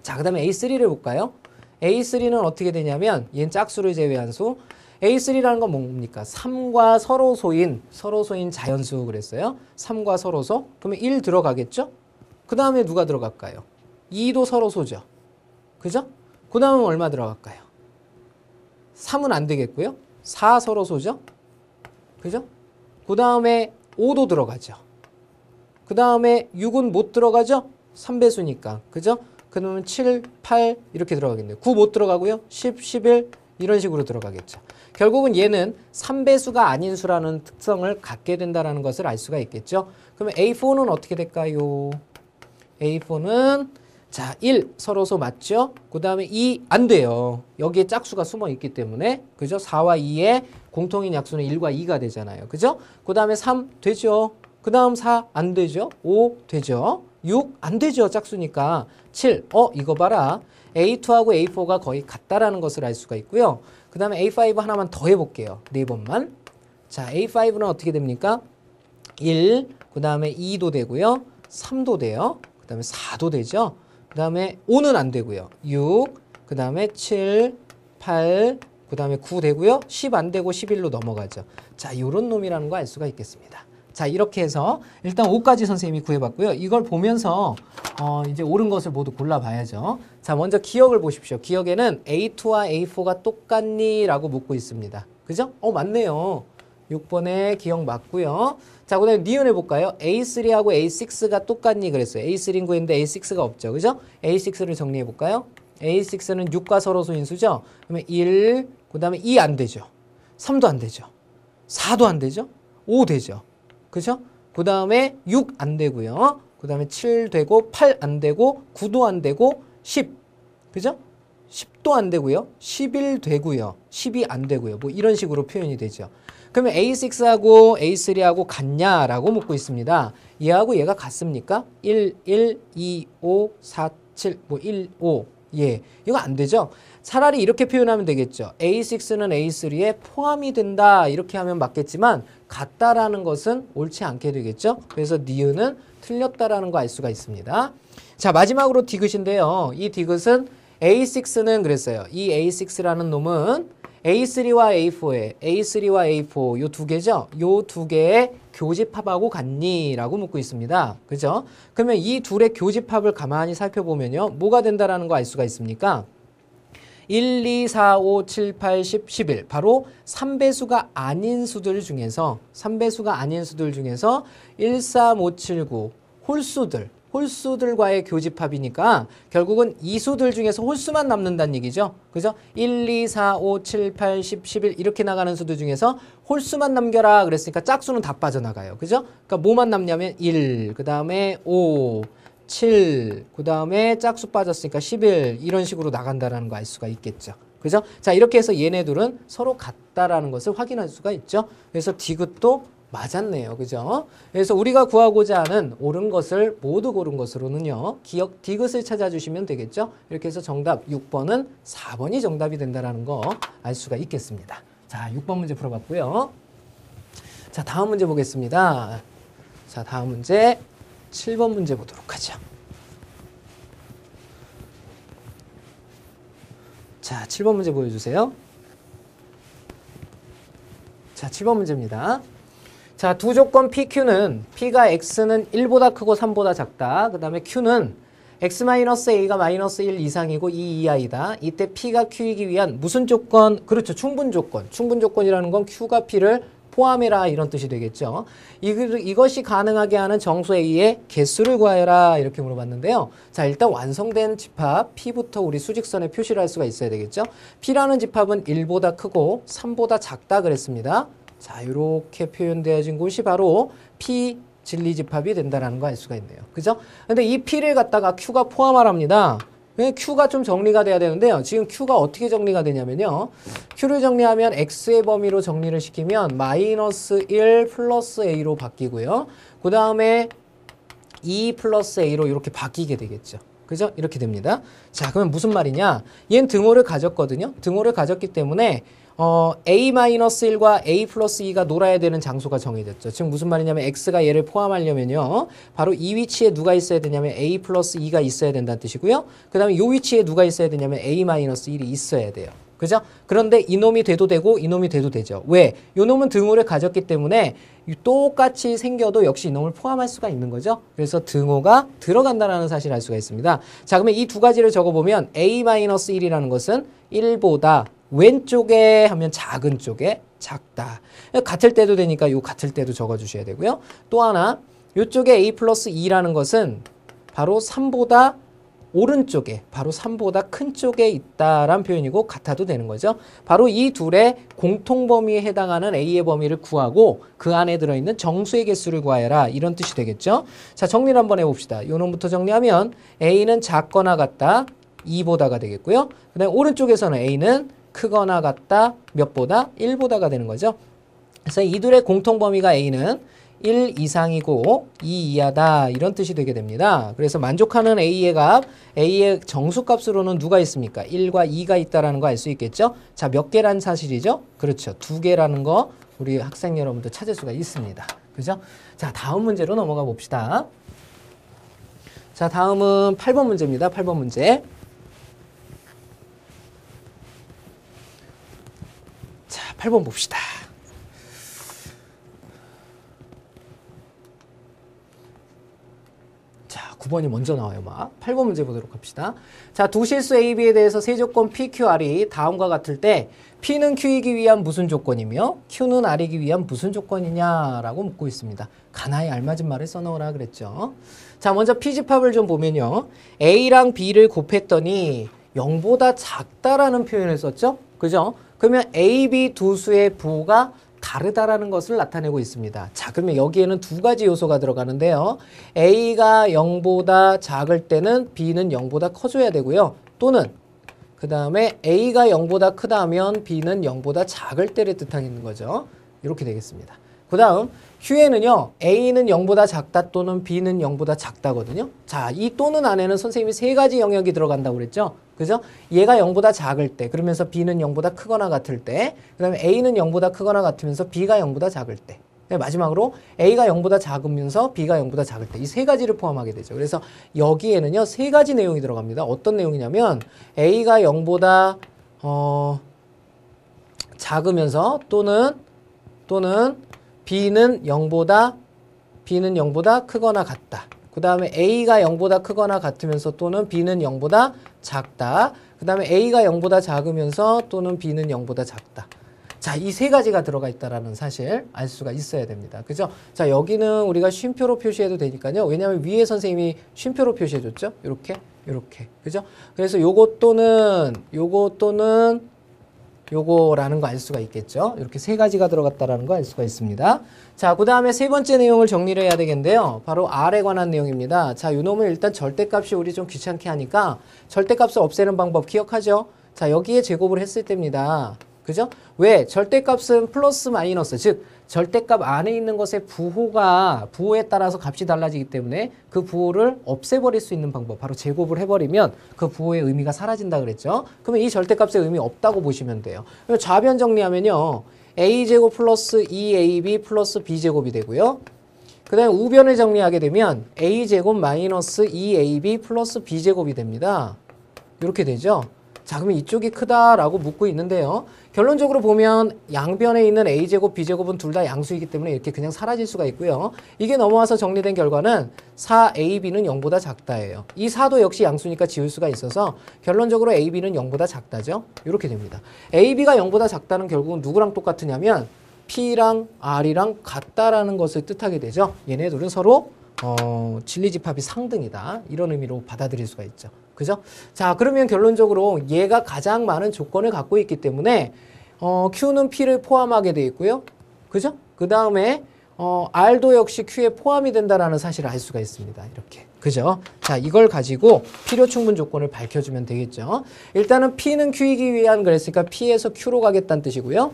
자, 그 다음에 A3를 볼까요? A3는 어떻게 되냐면 얘는 짝수를 제외한 수. A3라는 건 뭡니까? 3과 서로 소인 자연수 그랬어요. 3과 서로소. 그러면 1 들어가겠죠? 그 다음에 누가 들어갈까요? 2도 서로소죠. 그죠? 그 다음은 얼마 들어갈까요? 3은 안 되겠고요. 4 서로소죠. 그죠? 그 다음에 5도 들어가죠. 그 다음에 6은 못 들어가죠? 3배수니까. 그죠? 그러면 7, 8 이렇게 들어가겠네요. 9 못 들어가고요. 10, 11 이런 식으로 들어가겠죠. 결국은 얘는 3배수가 아닌 수라는 특성을 갖게 된다는 것을 알 수가 있겠죠. 그러면 A4는 어떻게 될까요? A4는 자, 1 서로소 맞죠? 그 다음에 2 안 돼요. 여기에 짝수가 숨어 있기 때문에 그죠? 4와 2의 공통인 약수는 1과 2가 되잖아요. 그죠? 그 다음에 3 되죠? 그 다음 4 안 되죠? 5 되죠? 6 안 되죠? 짝수니까 7 이거 봐라. A2하고 A4가 거의 같다라는 것을 알 수가 있고요. 그 다음에 A5 하나만 더 해볼게요. 4번만. 자, A5는 어떻게 됩니까? 1, 그 다음에 2도 되고요. 3도 돼요. 그 다음에 4도 되죠. 그 다음에 5는 안 되고요. 6, 그 다음에 7, 8, 그 다음에 9 되고요. 10 안 되고 11로 넘어가죠. 자, 요런 놈이라는 거 알 수가 있겠습니다. 자, 이렇게 해서 일단 5까지 선생님이 구해봤고요. 이걸 보면서 이제 옳은 것을 모두 골라봐야죠. 자, 먼저 기억을 보십시오. 기억에는 A2와 A4가 똑같니? 라고 묻고 있습니다. 그죠? 맞네요. 6번에 기억 맞고요. 자, 그 다음에 니은 해볼까요? A3하고 A6가 똑같니? 그랬어요. A3인 구했는데 A6가 없죠. 그죠? A6를 정리해볼까요? A6는 6과 서로소 인수죠? 그러면 1, 그 다음에 2 안 되죠. 3도 안 되죠. 4도 안 되죠. 5 되죠. 그죠? 그 다음에 6 안 되고요. 그 다음에 7 되고 8 안 되고 9도 안 되고 10. 그죠? 10도 안 되고요. 11 되고요. 10이 안 되고요. 뭐 이런 식으로 표현이 되죠. 그러면 A6하고 A3하고 같냐라고 묻고 있습니다. 얘하고 얘가 같습니까? 1, 1, 2, 5, 4, 7, 뭐 1, 5 예, 이거 안 되죠. 차라리 이렇게 표현하면 되겠죠. A6는 A3에 포함이 된다 이렇게 하면 맞겠지만 같다라는 것은 옳지 않게 되겠죠. 그래서 니은은 틀렸다라는 거 알 수가 있습니다. 자, 마지막으로 디귿인데요. 이 디귿은 A6는 그랬어요. 이 A6라는 놈은 A3와 A4 요 두 개죠. 요 두 개의 교집합하고 같니? 라고 묻고 있습니다. 그죠? 그러면 이 둘의 교집합을 가만히 살펴보면요. 뭐가 된다라는 거 알 수가 있습니까? 1, 2, 4, 5, 7, 8, 10, 11 바로 3배수가 아닌 수들 중에서 1, 3, 5, 7, 9 홀수들과의 교집합이니까 결국은 이 수들 중에서 홀수만 남는다는 얘기죠. 그죠? 1, 2, 4, 5, 7, 8, 10, 11 이렇게 나가는 수들 중에서 홀수만 남겨라 그랬으니까 짝수는 다 빠져나가요. 그죠? 그러니까 뭐만 남냐면 1, 그 다음에 5, 7, 그 다음에 짝수 빠졌으니까 11 이런 식으로 나간다라는 거 알 수가 있겠죠. 그죠? 자, 이렇게 해서 얘네들은 서로 같다라는 것을 확인할 수가 있죠. 그래서 디귿도 맞았네요. 그죠? 그래서 우리가 구하고자 하는 옳은 것을 모두 고른 것으로는요. 기억 디귿을 찾아주시면 되겠죠. 이렇게 해서 정답 6번은 4번이 정답이 된다라는 거 알 수가 있겠습니다. 자, 6번 문제 풀어봤고요. 자, 다음 문제 보겠습니다. 자, 다음 문제 7번 문제 보도록 하죠. 자, 7번 문제 보여주세요. 자, 7번 문제입니다. 자, 두 조건 PQ는 P가 X는 1보다 크고 3보다 작다. 그 다음에 Q는 X-A가 -1 이상이고 2 이하이다. 이때 P가 Q이기 위한 무슨 조건? 그렇죠. 충분 조건. 충분 조건이라는 건 Q가 P를 포함해라 이런 뜻이 되겠죠. 이것이 가능하게 하는 정수 A의 개수를 구하여라 이렇게 물어봤는데요. 자, 일단 완성된 집합 P부터 우리 수직선에 표시를 할 수가 있어야 되겠죠. P라는 집합은 1보다 크고 3보다 작다 그랬습니다. 자, 이렇게 표현되어진 곳이 바로 P 진리집합이 된다는 거 알 수가 있네요. 그죠? 근데 이 P를 갖다가 Q가 포함하랍니다. Q가 좀 정리가 돼야 되는데요. 지금 Q가 어떻게 정리가 되냐면요. Q를 정리하면 X의 범위로 정리를 시키면 -1 플러스 A로 바뀌고요. 그 다음에 2 플러스 A로 이렇게 바뀌게 되겠죠. 그죠? 이렇게 됩니다. 자, 그러면 무슨 말이냐? 얘는 등호를 가졌거든요. 등호를 가졌기 때문에 A-1과 A 플러스 2가 놀아야 되는 장소가 정해졌죠. 지금 무슨 말이냐면 X가 얘를 포함하려면요. 바로 이 위치에 누가 있어야 되냐면 A 플러스 2가 있어야 된다는 뜻이고요. 그 다음에 이 위치에 누가 있어야 되냐면 A-1이 있어야 돼요. 그죠? 그런데 이놈이 돼도 되고 이놈이 돼도 되죠. 왜? 이놈은 등호를 가졌기 때문에 똑같이 생겨도 역시 이놈을 포함할 수가 있는 거죠. 그래서 등호가 들어간다는 사실을 알 수가 있습니다. 자, 그러면 이 두 가지를 적어보면 A-1이라는 것은 1보다 왼쪽에 하면 작은 쪽에 작다. 같을 때도 되니까 요 같을 때도 적어주셔야 되고요. 또 하나 이쪽에 A 플러스 2라는 것은 바로 3보다 오른쪽에 바로 3보다 큰 쪽에 있다라는 표현이고 같아도 되는 거죠. 바로 이 둘의 공통 범위에 해당하는 A의 범위를 구하고 그 안에 들어있는 정수의 개수를 구하여라 이런 뜻이 되겠죠. 자, 정리를 한번 해봅시다. 요 놈부터 정리하면 A는 작거나 같다 2보다가 되겠고요. 그 다음에 오른쪽에서는 A는 크거나 같다 몇보다 1보다가 되는 거죠. 그래서 이둘의 공통 범위가 A는 1 이상이고 2 이하다 이런 뜻이 되게 됩니다. 그래서 만족하는 A의 값, A의 정수값으로는 누가 있습니까? 1과 2가 있다는 거 알 수 있겠죠? 자, 몇 개란 사실이죠? 그렇죠. 2개라는 거 우리 학생 여러분들 찾을 수가 있습니다. 그죠? 자, 다음 문제로 넘어가 봅시다. 자, 다음은 8번 문제입니다. 8번 문제. 자, 8번 봅시다. 자, 9번이 먼저 나와요, 막. 8번 문제 보도록 합시다. 자, 두 실수 A, B에 대해서 세 조건 P, Q, R이 다음과 같을 때 P는 Q이기 위한 무슨 조건이며 Q는 R이기 위한 무슨 조건이냐라고 묻고 있습니다. 가나에 알맞은 말을 써놓으라 그랬죠. 자, 먼저 P집합을 좀 보면요. A랑 B를 곱했더니 0보다 작다라는 표현을 썼죠. 그죠? 그러면 A, B 두 수의 부호가 다르다라는 것을 나타내고 있습니다. 자, 그러면 여기에는 두 가지 요소가 들어가는데요. A가 0보다 작을 때는 B는 0보다 커져야 되고요. 또는 그 다음에 A가 0보다 크다 하면 B는 0보다 작을 때를 뜻하는 거죠. 이렇게 되겠습니다. 그 다음 Q에는요. A는 0보다 작다 또는 B는 0보다 작다거든요. 자, 이 또는 안에는 선생님이 세 가지 영역이 들어간다고 그랬죠. 그죠? 얘가 0보다 작을 때, 그러면서 B는 0보다 크거나 같을 때, 그 다음에 A는 0보다 크거나 같으면서 B가 0보다 작을 때, 마지막으로 A가 0보다 작으면서 B가 0보다 작을 때, 이 세 가지를 포함하게 되죠. 그래서 여기에는요, 세 가지 내용이 들어갑니다. 어떤 내용이냐면 A가 0보다 작으면서 또는 B는 0보다 크거나 같다. 그 다음에 A가 0보다 크거나 같으면서 또는 B는 0보다 작다. 그 다음에 A가 0보다 작으면서 또는 B는 0보다 작다. 자, 이 세 가지가 들어가 있다라는 사실 알 수가 있어야 됩니다. 그죠? 자, 여기는 우리가 쉼표로 표시해도 되니까요. 왜냐하면 위에 선생님이 쉼표로 표시해줬죠? 요렇게. 그죠? 그래서 요거 또는 요거라는 거 알 수가 있겠죠. 이렇게 세 가지가 들어갔다라는 거 알 수가 있습니다. 자, 그 다음에 세 번째 내용을 정리를 해야 되겠는데요. 바로 R에 관한 내용입니다. 자, 요 놈은 일단 절대값이 우리 좀 귀찮게 하니까 절대값을 없애는 방법 기억하죠? 자, 여기에 제곱을 했을 때입니다. 그죠? 왜? 절대값은 플러스 마이너스, 즉 절대값 안에 있는 것의 부호에 따라서 값이 달라지기 때문에 그 부호를 없애버릴 수 있는 방법, 바로 제곱을 해버리면 그 부호의 의미가 사라진다 그랬죠? 그러면 이 절대값의 의미 없다고 보시면 돼요. 그러면 좌변 정리하면요, a제곱 플러스 2ab 플러스 b제곱이 되고요. 그 다음에 우변을 정리하게 되면 a제곱 마이너스 2ab 플러스 b제곱이 됩니다. 이렇게 되죠? 자, 그러면 이쪽이 크다라고 묻고 있는데요. 결론적으로 보면 양변에 있는 a제곱, b제곱은 둘 다 양수이기 때문에 이렇게 그냥 사라질 수가 있고요. 이게 넘어와서 정리된 결과는 4ab는 0보다 작다예요. 이 4도 역시 양수니까 지울 수가 있어서 결론적으로 ab는 0보다 작다죠. 이렇게 됩니다. ab가 0보다 작다는 결국은 누구랑 똑같으냐면 p랑 r이랑 같다라는 것을 뜻하게 되죠. 얘네들은 서로 진리집합이 상등이다. 이런 의미로 받아들일 수가 있죠. 그죠? 자, 그러면 결론적으로 얘가 가장 많은 조건을 갖고 있기 때문에 Q는 P를 포함하게 돼 있고요. 그죠? 그 다음에 R도 역시 Q에 포함이 된다라는 사실을 알 수가 있습니다. 이렇게. 그죠? 자, 이걸 가지고 필요 충분 조건을 밝혀주면 되겠죠. 일단은 P는 Q이기 위한 그랬으니까 P에서 Q로 가겠다는 뜻이고요.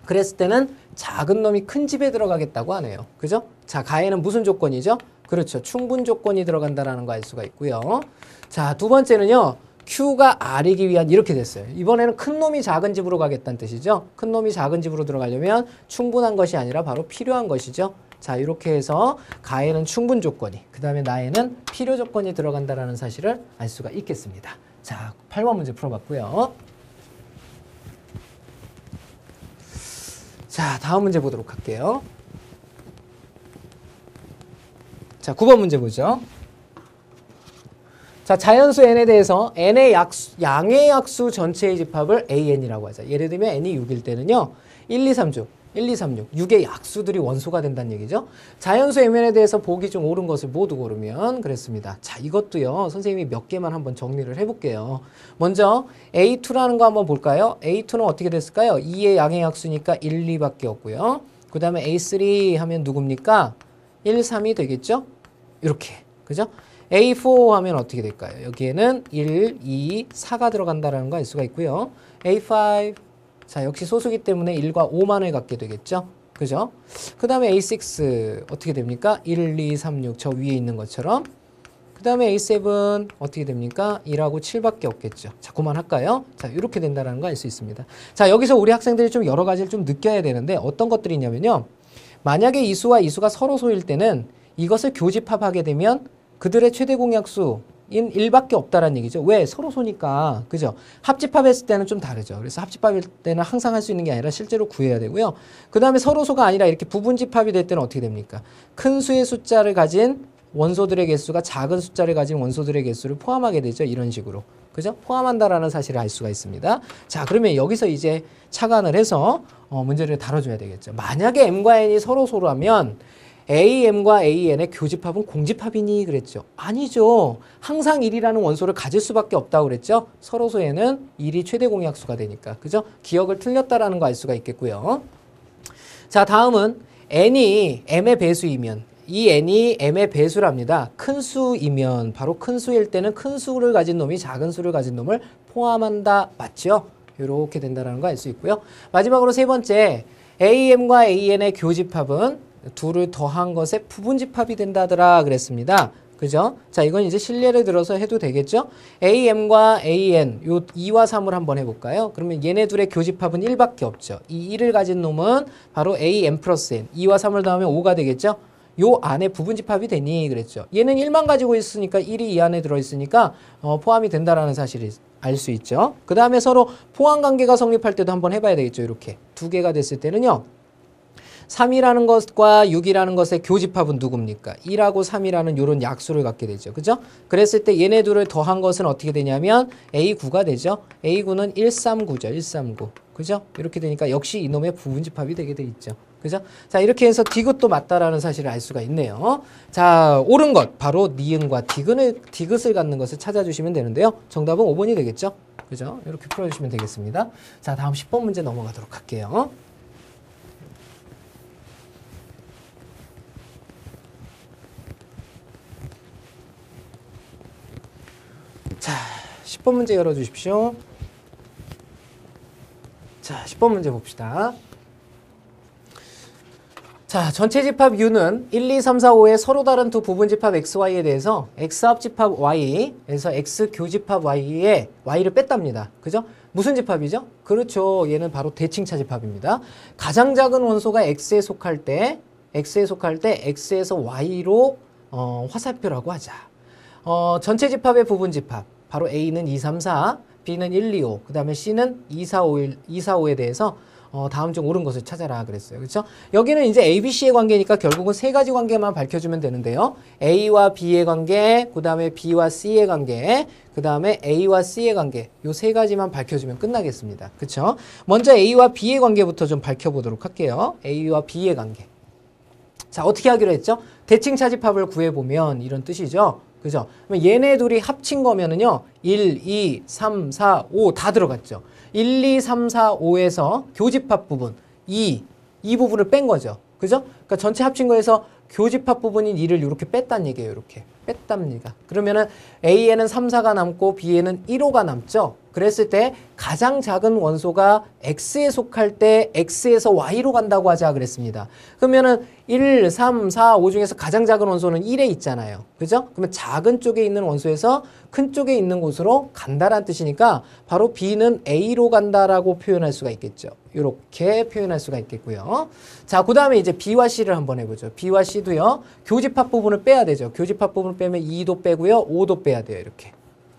그랬을 때는 작은 놈이 큰 집에 들어가겠다고 하네요. 그죠? 자, 가에는 무슨 조건이죠? 그렇죠. 충분 조건이 들어간다라는 거 알 수가 있고요. 자, 두 번째는요. Q가 R이기 위한 이렇게 됐어요. 이번에는 큰 놈이 작은 집으로 가겠다는 뜻이죠. 큰 놈이 작은 집으로 들어가려면 충분한 것이 아니라 바로 필요한 것이죠. 자, 이렇게 해서 가에는 충분 조건이, 그 다음에 나에는 필요 조건이 들어간다라는 사실을 알 수가 있겠습니다. 자, 8번 문제 풀어봤고요. 자, 다음 문제 보도록 할게요. 자, 9번 문제 보죠. 자, 자연수 n에 대해서 n의 양의 약수 전체의 집합을 an이라고 하자. 예를 들면 n이 6일 때는요. 1, 2, 3, 6, 6의 약수들이 원소가 된다는 얘기죠. 자연수 mn에 대해서 보기 좀 옳은 것을 모두 고르면 그랬습니다. 자, 이것도요. 선생님이 몇 개만 한번 정리를 해볼게요. 먼저 A2라는 거 한번 볼까요? A2는 어떻게 됐을까요? 2의 양의 약수니까 1, 2밖에 없고요. 그 다음에 A3 하면 누굽니까? 1, 3이 되겠죠? 이렇게. 그죠? A4 하면 어떻게 될까요? 여기에는 1, 2, 4가 들어간다는 거 알 수가 있고요. A5. 자, 역시 소수기 때문에 1과 5만을 갖게 되겠죠? 그죠? 그 다음에 A6 어떻게 됩니까? 1, 2, 3, 6 저 위에 있는 것처럼. 그 다음에 A7 어떻게 됩니까? 1하고 7밖에 없겠죠. 자, 그만할까요? 자, 이렇게 된다는 거 알 수 있습니다. 자, 여기서 우리 학생들이 좀 여러 가지를 좀 느껴야 되는데 어떤 것들이 있냐면요. 만약에 이수와 이수가 서로 소일 때는 이것을 교집합하게 되면 그들의 최대 공약수인 1밖에 없다라는 얘기죠. 왜? 서로 소니까. 그죠? 합집합했을 때는 좀 다르죠. 그래서 합집합일 때는 항상 할 수 있는 게 아니라 실제로 구해야 되고요. 그 다음에 서로 소가 아니라 이렇게 부분집합이 될 때는 어떻게 됩니까? 큰 수의 숫자를 가진 원소들의 개수가 작은 숫자를 가진 원소들의 개수를 포함하게 되죠. 이런 식으로. 그죠? 포함한다라는 사실을 알 수가 있습니다. 자, 그러면 여기서 이제 착안을 해서 문제를 다뤄줘야 되겠죠. 만약에 m과 n이 서로 소라면 AM과 AN의 교집합은 공집합이니 그랬죠. 아니죠. 항상 1이라는 원소를 가질 수밖에 없다고 그랬죠. 서로소에는 1이 최대 공약수가 되니까. 그죠? 기억을 틀렸다라는 거 알 수가 있겠고요. 자, 다음은 n이 m의 배수이면 이 n이 m의 배수랍니다. 큰 수이면 바로 큰 수일 때는 큰 수를 가진 놈이 작은 수를 가진 놈을 포함한다. 맞죠? 이렇게 된다는 거 알 수 있고요. 마지막으로 세 번째 AM과 AN의 교집합은 둘을 더한 것에 부분집합이 된다더라 그랬습니다. 그죠? 자, 이건 이제 실례를 들어서 해도 되겠죠? am과 an, 요 2와 3을 한번 해볼까요? 그러면 얘네 둘의 교집합은 1밖에 없죠. 이 1을 가진 놈은 바로 am 플러스 n, 2와 3을 더하면 5가 되겠죠? 요 안에 부분집합이 되니 그랬죠. 얘는 1만 가지고 있으니까 1이 이 안에 들어있으니까 포함이 된다라는 사실을 알 수 있죠. 그 다음에 서로 포함관계가 성립할 때도 한번 해봐야 되겠죠. 이렇게 두 개가 됐을 때는요. 3이라는 것과 6이라는 것의 교집합은 누굽니까? 1하고 3이라는 요런 약수를 갖게 되죠. 그죠? 그랬을 때 얘네 둘을 더한 것은 어떻게 되냐면 A9가 되죠. A9는 139죠. 139. 그죠? 이렇게 되니까 역시 이놈의 부분집합이 되게 돼 있죠. 그죠? 자, 이렇게 해서 디귿도 맞다라는 사실을 알 수가 있네요. 자, 옳은 것. 바로 니은과 디귿을 갖는 것을 찾아주시면 되는데요. 정답은 5번이 되겠죠? 그죠? 이렇게 풀어주시면 되겠습니다. 자, 다음 10번 문제 넘어가도록 할게요. 자, 10번 문제 열어주십시오. 자, 10번 문제 봅시다. 자, 전체 집합 U는 1, 2, 3, 4, 5의 서로 다른 두 부분 집합 XY에 대해서 X합 집합 Y에서 X 교집합 Y에 Y를 뺐답니다. 그죠? 무슨 집합이죠? 그렇죠. 얘는 바로 대칭차 집합입니다. 가장 작은 원소가 X에 속할 때 X에서 Y로 화살표라고 하자. 전체 집합의 부분 집합. 바로 A는 2, 3, 4, B는 1, 2, 5, 그 다음에 C는 2, 4, 5에 대해서 다음 중 옳은 것을 찾아라 그랬어요. 그렇죠? 여기는 이제 A, B, C의 관계니까 결국은 세 가지 관계만 밝혀주면 되는데요. A와 B의 관계, 그 다음에 B와 C의 관계, 그 다음에 A와 C의 관계, 요 세 가지만 밝혀주면 끝나겠습니다. 그렇죠? 먼저 A와 B의 관계부터 좀 밝혀보도록 할게요. A와 B의 관계. 자, 어떻게 하기로 했죠? 대칭 차집합을 구해보면 이런 뜻이죠. 그죠? 그러면 얘네 둘이 합친 거면은요, 1, 2, 3, 4, 5 다 들어갔죠. 1, 2, 3, 4, 5에서 교집합 부분, 이 부분을 뺀 거죠. 그죠? 그러니까 전체 합친 거에서 교집합 부분인 2를 이렇게 뺐다는 얘기예요. 이렇게. 뺐답니다. 그러면은 A에는 3, 4가 남고 B에는 1, 5가 남죠. 그랬을 때 가장 작은 원소가 X에 속할 때 X에서 Y로 간다고 하자 그랬습니다. 그러면은 1, 3, 4, 5 중에서 가장 작은 원소는 1에 있잖아요. 그죠? 그러면 작은 쪽에 있는 원소에서 큰 쪽에 있는 곳으로 간다라는 뜻이니까 바로 B는 A로 간다라고 표현할 수가 있겠죠. 이렇게 표현할 수가 있겠고요. 자, 그 다음에 이제 B와 C를 한번 해보죠. B와 C도요. 교집합 부분을 빼야 되죠. 교집합 부분을 빼면 2도 빼고요. 5도 빼야 돼요. 이렇게.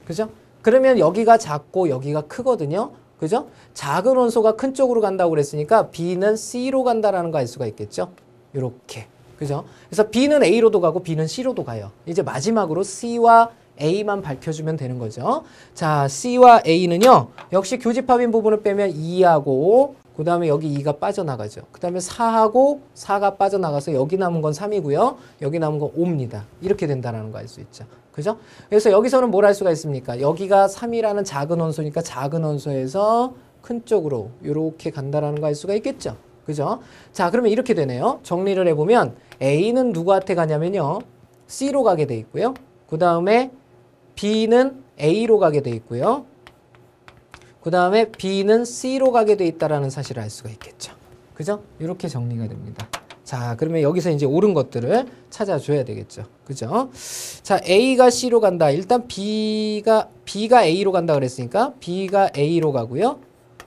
그죠? 그러면 여기가 작고 여기가 크거든요. 그죠? 작은 원소가 큰 쪽으로 간다고 그랬으니까 B는 C로 간다라는 거 알 수가 있겠죠? 이렇게. 그죠? 그래서 B는 A로도 가고 B는 C로도 가요. 이제 마지막으로 C와 A만 밝혀주면 되는 거죠. 자, C와 A는요. 역시 교집합인 부분을 빼면 2하고 그 다음에 여기 2가 빠져나가죠. 그 다음에 4하고 4가 빠져나가서 여기 남은 건 3이고요. 여기 남은 건 5입니다. 이렇게 된다는 거 알 수 있죠. 그죠? 그래서 여기서는 뭘 할 수가 있습니까? 여기가 3이라는 작은 원소니까 작은 원소에서 큰 쪽으로 이렇게 간다라는 거 알 수가 있겠죠. 그죠? 자, 그러면 이렇게 되네요. 정리를 해보면 A는 누구한테 가냐면요. C로 가게 돼 있고요. 그 다음에 B는 A로 가게 돼 있고요. 그 다음에 B는 C로 가게 돼 있다라는 사실을 알 수가 있겠죠. 그죠? 이렇게 정리가 됩니다. 자, 그러면 여기서 이제 옳은 것들을 찾아줘야 되겠죠. 그죠? 자, A가 C로 간다. 일단 B가 A로 간다 그랬으니까 B가 A로 가고요.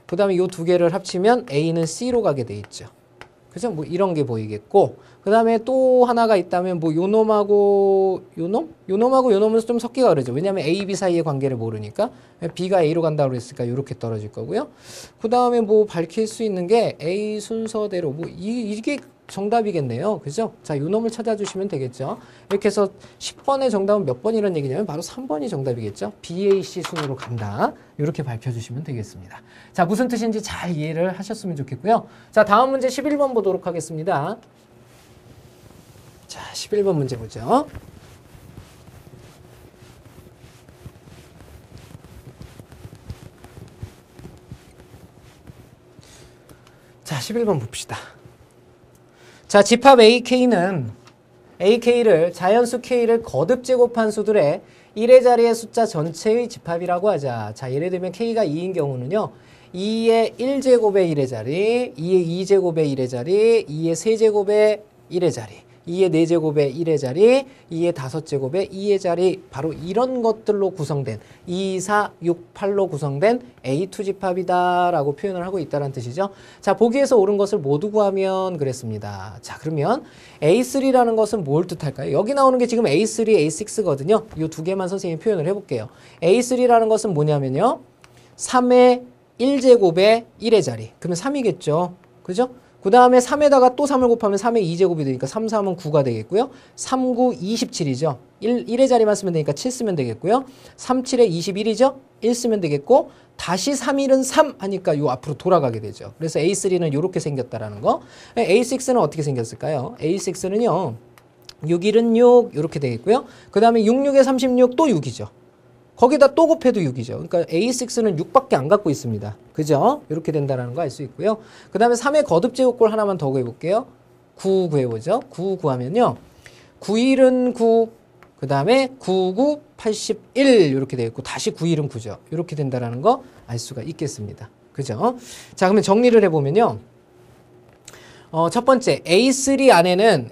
그 다음에 이 두 개를 합치면 A는 C로 가게 돼 있죠. 그죠? 뭐 이런 게 보이겠고, 그 다음에 또 하나가 있다면 뭐 요놈하고 요놈은 좀 섞기가 그러죠. 왜냐하면 A, B 사이의 관계를 모르니까. B가 A로 간다고 그랬으니까 이렇게 떨어질 거고요. 그 다음에 뭐 밝힐 수 있는 게 A 순서대로 뭐 이게 정답이겠네요. 그죠? 자, 요놈을 찾아주시면 되겠죠. 이렇게 해서 10번의 정답은 몇 번이라는 얘기냐면 바로 3번이 정답이겠죠. BAC 순으로 간다. 이렇게 밝혀주시면 되겠습니다. 자, 무슨 뜻인지 잘 이해를 하셨으면 좋겠고요. 자, 다음 문제 11번 보도록 하겠습니다. 자, 11번 문제 보죠. 자, 11번 봅시다. 자, 집합 AK는 AK를 자연수 K를 거듭 제곱한 수들의 1의 자리의 숫자 전체의 집합이라고 하자. 자, 예를 들면 K가 2인 경우는요. 2의 1제곱의 1의 자리, 2의 2제곱의 1의 자리, 2의 세제곱의 1의 자리. 2의 4제곱에 1의 자리, 2의 5제곱에 2의 자리, 바로 이런 것들로 구성된 2, 4, 6, 8로 구성된 A2집합이다 라고 표현을 하고 있다는 뜻이죠. 자, 보기에서 옳은 것을 모두 구하면 그랬습니다. 자, 그러면 A3라는 것은 뭘 뜻할까요? 여기 나오는 게 지금 A3, A6거든요. 이 두 개만 선생님이 표현을 해볼게요. A3라는 것은 뭐냐면요. 3의 1제곱에 1의 자리. 그러면 3이겠죠. 그죠? 그 다음에 3에다가 또 3을 곱하면 3의 2제곱이 되니까 3, 3은 9가 되겠고요. 3, 9, 27이죠. 1의 자리만 쓰면 되니까 7 쓰면 되겠고요. 3, 7에 21이죠. 1 쓰면 되겠고 다시 3, 1은 3 하니까 요 앞으로 돌아가게 되죠. 그래서 A3는 이렇게 생겼다라는 거. A6는 어떻게 생겼을까요? A6는요. 6, 1은 6 이렇게 되겠고요. 그 다음에 6, 6에 36 또 6이죠. 거기다 또 곱해도 6이죠. 그러니까 A6는 6밖에 안 갖고 있습니다. 그죠? 이렇게 된다는 거 알 수 있고요. 그 다음에 3의 거듭제곱골 하나만 더 구해볼게요. 9 구해보죠. 9 구하면요. 9, 1은 9, 그 다음에 9, 9, 81 이렇게 되겠고 다시 9, 1은 9죠. 이렇게 된다는 거 알 수가 있겠습니다. 그죠? 자, 그러면 정리를 해보면요. 첫 번째 A3 안에는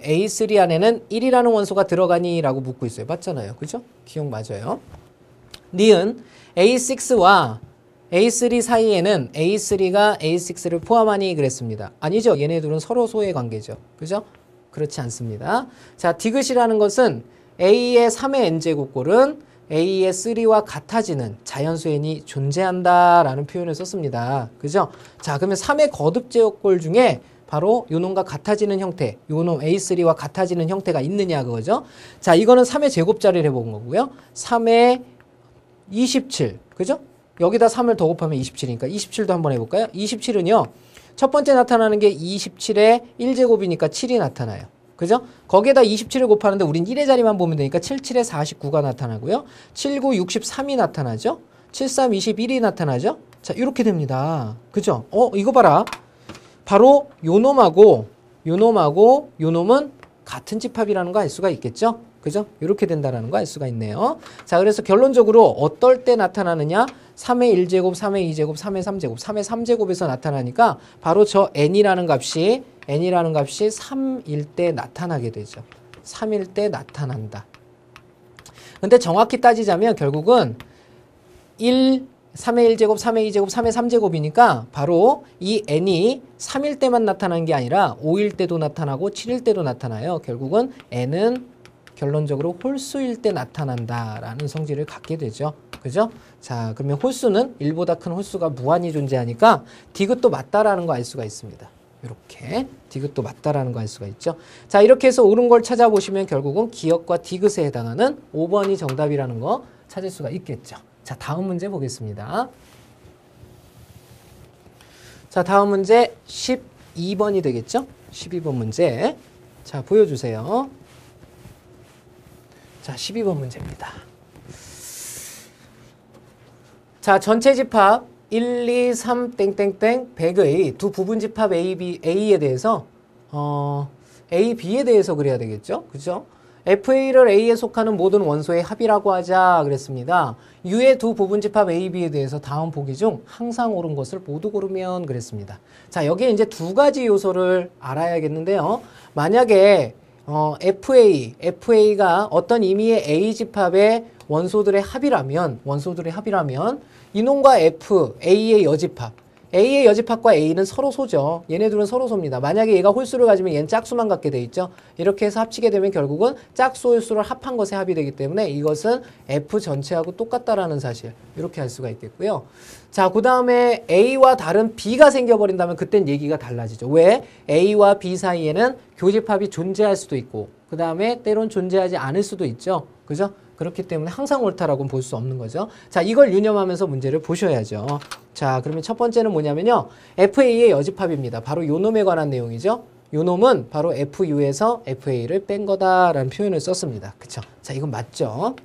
1이라는 원소가 들어가니? 라고 묻고 있어요. 맞잖아요. 그죠? 기억 맞아요. 니은 A6와 A3 사이에는 A3가 A6를 포함하니? 그랬습니다. 아니죠. 얘네들은 서로 소의 관계죠. 그죠? 그렇지 않습니다. 자, 디귿이라는 것은 A의 3의 n제곱꼴은 A의 3와 같아지는 자연수 n이 존재한다라는 표현을 썼습니다. 그죠? 자, 그러면 3의 거듭제곱꼴 중에 바로 요놈과 같아지는 형태, 요놈 A3와 같아지는 형태가 있느냐 그거죠. 자, 이거는 3의 제곱자리를 해본 거고요. 3의 27, 그죠? 여기다 3을 더 곱하면 27이니까 27도 한번 해볼까요? 27은요. 첫 번째 나타나는 게 27의 1제곱이니까 7이 나타나요. 그죠? 거기에다 27을 곱하는데 우린 1의 자리만 보면 되니까 7, 7에 49가 나타나고요. 7, 9, 63이 나타나죠? 7, 3, 21이 나타나죠? 자, 이렇게 됩니다. 그죠? 이거 봐라. 바로 요놈하고 요놈은 같은 집합이라는 거 알 수가 있겠죠? 그죠? 이렇게 된다라는 거 알 수가 있네요. 자, 그래서 결론적으로 어떨 때 나타나느냐? 3의 1제곱, 3의 2제곱, 3의 3제곱, 3의 3제곱에서 나타나니까 바로 저 n이라는 값이 3일 때 나타나게 되죠. 3일 때 나타난다. 근데 정확히 따지자면 결국은 3의 1제곱, 3의 2제곱, 3의 3제곱이니까 바로 이 n이 3일 때만 나타나는 게 아니라 5일 때도 나타나고 7일 때도 나타나요. 결국은 n은 결론적으로 홀수일 때 나타난다라는 성질을 갖게 되죠. 그죠? 자, 그러면 홀수는 1보다 큰 홀수가 무한히 존재하니까 디귿도 맞다라는 거 알 수가 있습니다. 이렇게 디귿도 맞다라는 거 알 수가 있죠. 자, 이렇게 해서 옳은 걸 찾아보시면 결국은 기역과 디귿에 해당하는 5번이 정답이라는 거 찾을 수가 있겠죠. 자, 다음 문제 보겠습니다. 자, 다음 문제 12번이 되겠죠? 12번 문제. 자, 보여주세요. 자, 12번 문제입니다. 자, 전체 집합 1, 2, 3, 땡땡땡 100의 두 부분 집합 A에 대해서 A, B에 대해서 그래야 되겠죠? 그죠? FA를 A에 속하는 모든 원소의 합이라고 하자 그랬습니다. U의 두 부분 집합 A, B에 대해서 다음 보기 중 항상 옳은 것을 모두 고르면 그랬습니다. 자, 여기에 이제 두 가지 요소를 알아야겠는데요. 만약에 FA가 어떤 의미의 A 집합의 원소들의 합이라면 이놈과 F, A의 여집합, A의 여집합과 A는 서로 소죠. 얘네들은 서로 소입니다. 만약에 얘가 홀수를 가지면 얘는 짝수만 갖게 돼 있죠. 이렇게 해서 합치게 되면 결국은 짝수 홀수를 합한 것의 합이 되기 때문에 이것은 F 전체하고 똑같다라는 사실 이렇게 할 수가 있겠고요. 자, 그 다음에 A와 다른 B가 생겨버린다면 그땐 얘기가 달라지죠. 왜? A와 B 사이에는 교집합이 존재할 수도 있고 그 다음에 때론 존재하지 않을 수도 있죠. 그죠? 그렇기 때문에 항상 옳다라고는 볼 수 없는 거죠. 자, 이걸 유념하면서 문제를 보셔야죠. 자, 그러면 첫 번째는 뭐냐면요. FA의 여집합입니다. 바로 요 놈에 관한 내용이죠. 요 놈은 바로 FU에서 FA를 뺀 거다라는 표현을 썼습니다. 그쵸? 자, 이건 맞죠?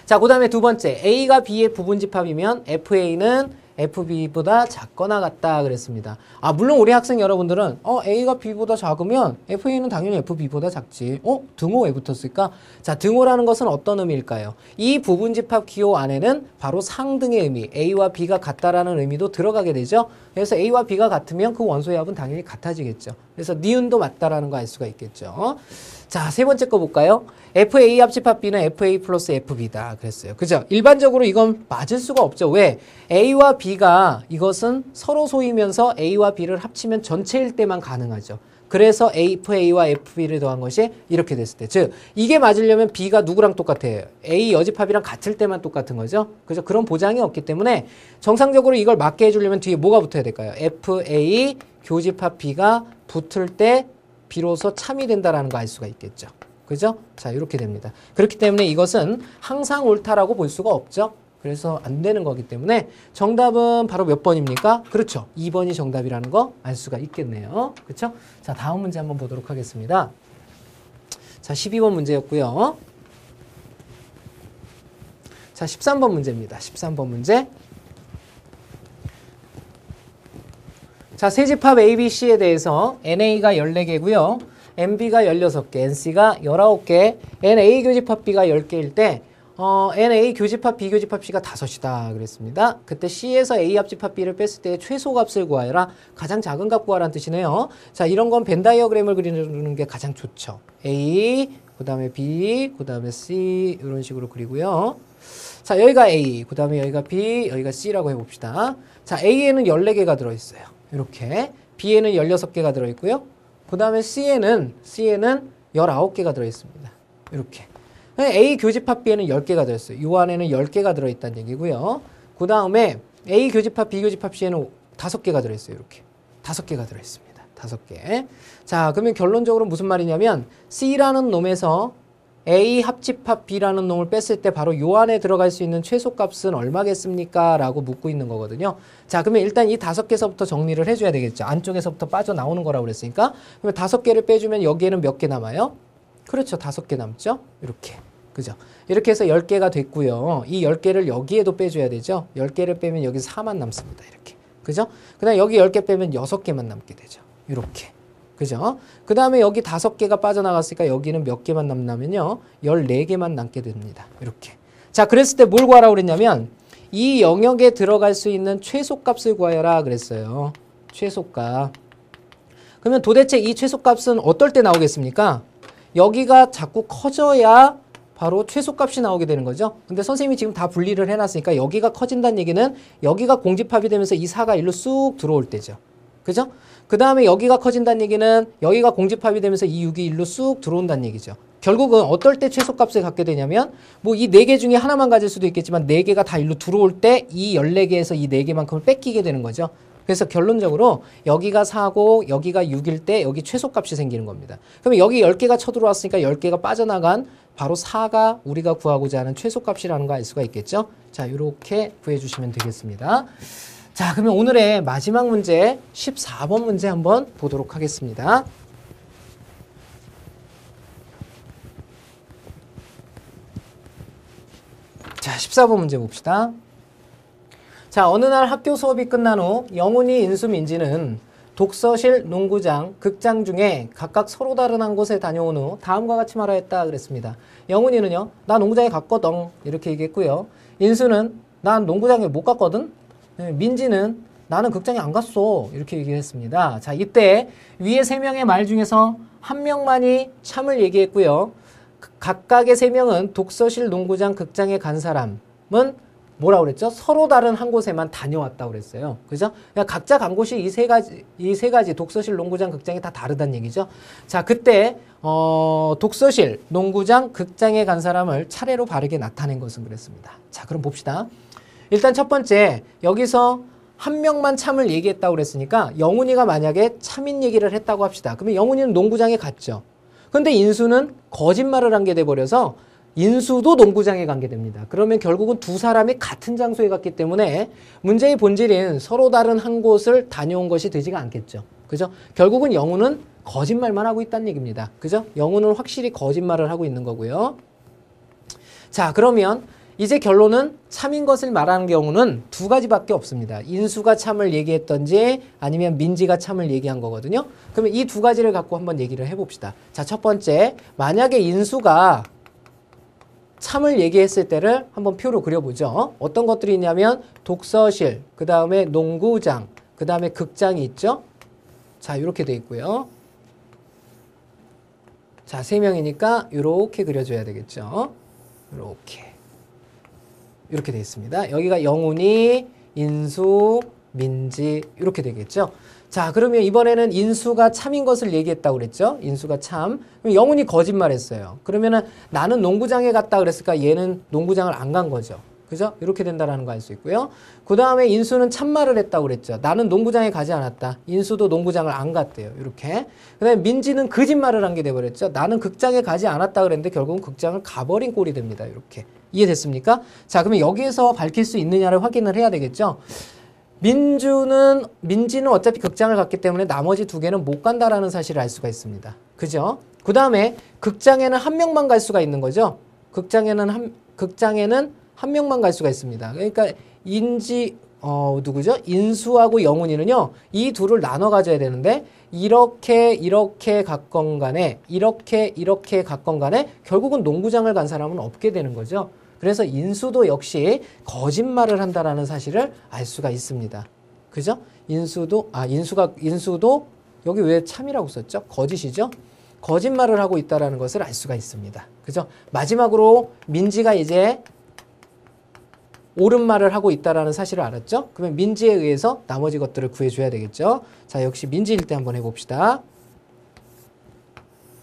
자, 그 다음에 두 번째. A가 B의 부분집합이면 FA는 FB보다 작거나 같다 그랬습니다. 아, 물론 우리 학생 여러분들은 A가 B보다 작으면 FA는 당연히 FB보다 작지. 등호 왜 붙었을까? 자, 등호라는 것은 어떤 의미일까요? 이 부분집합 기호 안에는 바로 상등의 의미, A와 B가 같다라는 의미도 들어가게 되죠. 그래서 A와 B가 같으면 그 원소의 합은 당연히 같아지겠죠. 그래서 니은도 맞다라는 거 알 수가 있겠죠. 자, 세 번째 거 볼까요? FA 합집합 B는 FA 플러스 FB다 그랬어요. 그죠? 일반적으로 이건 맞을 수가 없죠. 왜? A와 B가 이것은 서로 소이면서 A와 B를 합치면 전체일 때만 가능하죠. 그래서 FA와 FB를 더한 것이 이렇게 됐을 때. 즉, 이게 맞으려면 B가 누구랑 똑같아요? A 여집합이랑 같을 때만 똑같은 거죠. 그죠? 그런 보장이 없기 때문에 정상적으로 이걸 맞게 해주려면 뒤에 뭐가 붙어야 될까요? FA 교집합 B가 붙을 때 비로소 참이 된다라는 거 알 수가 있겠죠. 그죠? 자, 이렇게 됩니다. 그렇기 때문에 이것은 항상 옳다라고 볼 수가 없죠. 그래서 안 되는 거기 때문에 정답은 바로 몇 번입니까? 그렇죠. 2번이 정답이라는 거 알 수가 있겠네요. 그렇죠? 자, 다음 문제 한번 보도록 하겠습니다. 자, 12번 문제였고요. 자, 13번 문제입니다. 13번 문제. 자, 세집합 ABC에 대해서 NA가 14개고요. NB가 16개, NC가 19개, NA 교집합 B가 10개일 때 NA 교집합 B 교집합 C가 5이다 그랬습니다. 그때 C에서 A 합집합 B를 뺐을 때 최소값을 구하여라. 가장 작은 값 구하라는 뜻이네요. 자, 이런 건 벤 다이어그램을 그리는 게 가장 좋죠. A, 그 다음에 B, 그 다음에 C 이런 식으로 그리고요. 자, 여기가 A, 그 다음에 여기가 B, 여기가 C라고 해봅시다. 자, A에는 14개가 들어있어요. 이렇게. B에는 16개가 들어있고요. 그 다음에 C에는 19개가 들어있습니다. 이렇게. A 교집합 B에는 10개가 들어있어요. 이 안에는 10개가 들어있다는 얘기고요. 그 다음에 A 교집합 B 교집합 C에는 5개가 들어있어요. 이렇게. 5개가 들어있습니다. 5개. 자, 그러면 결론적으로 무슨 말이냐면 C라는 놈에서 A 합집합 B라는 놈을 뺐을 때 바로 요 안에 들어갈 수 있는 최소값은 얼마겠습니까? 라고 묻고 있는 거거든요. 자, 그러면 일단 이 5개서부터 정리를 해줘야 되겠죠. 안쪽에서부터 빠져나오는 거라고 그랬으니까. 그러면 5개를 빼주면 여기에는 몇 개 남아요? 그렇죠. 5개 남죠? 이렇게. 그죠? 이렇게 해서 10개가 됐고요. 이 10개를 여기에도 빼줘야 되죠. 10개를 빼면 여기 4만 남습니다. 이렇게. 그죠? 그 다음에 여기 10개 빼면 6개만 남게 되죠. 이렇게. 그죠? 그 다음에 여기 5개가 빠져나갔으니까 여기는 몇 개만 남냐면요. 14개만 남게 됩니다. 이렇게. 자, 그랬을 때 뭘 구하라고 그랬냐면 이 영역에 들어갈 수 있는 최소값을 구하여라 그랬어요. 최소값. 그러면 도대체 이 최소값은 어떨 때 나오겠습니까? 여기가 자꾸 커져야 바로 최소값이 나오게 되는 거죠. 근데 선생님이 지금 다 분리를 해놨으니까 여기가 커진다는 얘기는 여기가 공집합이 되면서 이 4가 일로 쑥 들어올 때죠. 그죠? 그 다음에 여기가 커진다는 얘기는 여기가 공집합이 되면서 이 6이 일로 쑥 들어온다는 얘기죠. 결국은 어떨 때 최소값을 갖게 되냐면 뭐 이 4개 중에 하나만 가질 수도 있겠지만 4개가 다 일로 들어올 때 이 14개에서 이 4개만큼을 뺏기게 되는 거죠. 그래서 결론적으로 여기가 4고 여기가 6일 때 여기 최소값이 생기는 겁니다. 그러면 여기 10개가 쳐들어왔으니까 10개가 빠져나간 바로 4가 우리가 구하고자 하는 최소값이라는 거 알 수가 있겠죠. 자, 이렇게 구해주시면 되겠습니다. 자, 그러면 오늘의 마지막 문제 14번 문제 한번 보도록 하겠습니다. 자, 14번 문제 봅시다. 자, 어느 날 학교 수업이 끝난 후 영훈이, 인수, 민지는 독서실, 농구장, 극장 중에 각각 서로 다른 한 곳에 다녀온 후 다음과 같이 말하였다 그랬습니다. 영훈이는요, 나 농구장에 갔거든 이렇게 얘기했고요. 인수는 난 농구장에 못 갔거든. 민지는 나는 극장에 안 갔어 이렇게 얘기했습니다. 자, 이때 위에 3명의 말 중에서 한 명만이 참을 얘기했고요. 각각의 3명은 독서실, 농구장, 극장에 간 사람은 뭐라고 그랬죠? 서로 다른 한 곳에만 다녀왔다고 그랬어요. 그죠? 그러니까 각자 간 곳이 이 세 가지 독서실, 농구장, 극장이 다 다르다는 얘기죠. 자, 그때 독서실, 농구장, 극장에 간 사람을 차례로 바르게 나타낸 것은 그랬습니다. 자, 그럼 봅시다. 일단 첫 번째, 여기서 한 명만 참을 얘기했다고 그랬으니까 영훈이가 만약에 참인 얘기를 했다고 합시다. 그러면 영훈이는 농구장에 갔죠. 근데 인수는 거짓말을 한 게 돼버려서 인수도 농구장에 간 게 됩니다. 그러면 결국은 두 사람이 같은 장소에 갔기 때문에 문제의 본질인 서로 다른 한 곳을 다녀온 것이 되지가 않겠죠. 그죠? 결국은 영훈은 거짓말만 하고 있다는 얘기입니다. 그죠? 영훈은 확실히 거짓말을 하고 있는 거고요. 자, 그러면 이제 결론은 참인 것을 말하는 경우는 두 가지밖에 없습니다. 인수가 참을 얘기했던지 아니면 민지가 참을 얘기한 거거든요. 그러면 이 두 가지를 갖고 한번 얘기를 해봅시다. 자, 첫 번째, 만약에 인수가 참을 얘기했을 때를 한번 표로 그려보죠. 어떤 것들이 있냐면 독서실, 그 다음에 농구장, 그 다음에 극장이 있죠. 자, 이렇게 돼 있고요. 자, 3명이니까 이렇게 그려줘야 되겠죠. 이렇게 되어 있습니다. 여기가 영훈이, 인수, 민지 이렇게 되겠죠. 자, 그러면 이번에는 인수가 참인 것을 얘기했다고 그랬죠. 인수가 참. 그럼 영훈이 거짓말했어요. 그러면은 나는 농구장에 갔다 그랬을까? 얘는 농구장을 안 간 거죠. 그죠? 이렇게 된다라는 거 알 수 있고요. 그 다음에 인수는 참말을 했다고 그랬죠. 나는 농구장에 가지 않았다. 인수도 농구장을 안 갔대요. 이렇게. 그 다음에 민지는 거짓말을 한 게 돼버렸죠. 나는 극장에 가지 않았다 그랬는데 결국은 극장을 가버린 꼴이 됩니다. 이렇게. 이해됐습니까? 자, 그러면 여기에서 밝힐 수 있느냐를 확인을 해야 되겠죠. 민지는 어차피 극장을 갔기 때문에 나머지 2개는 못 간다라는 사실을 알 수가 있습니다. 그죠? 그 다음에 극장에는 한 명만 갈 수가 있는 거죠. 극장에는 한 명만 갈 수가 있습니다. 그러니까 누구죠? 인수하고 영훈이는요, 이 둘을 나눠 가져야 되는데, 이렇게 갔건 간에, 이렇게 갔건 간에, 결국은 농구장을 간 사람은 없게 되는 거죠. 그래서 인수도 역시 거짓말을 한다라는 사실을 알 수가 있습니다. 그죠? 인수도 여기 왜 참이라고 썼죠? 거짓이죠? 거짓말을 하고 있다라는 것을 알 수가 있습니다. 그죠? 마지막으로 민지가 이제 옳은 말을 하고 있다라는 사실을 알았죠? 그러면 민지에 의해서 나머지 것들을 구해줘야 되겠죠? 자, 역시 민지일 때 한번 해봅시다.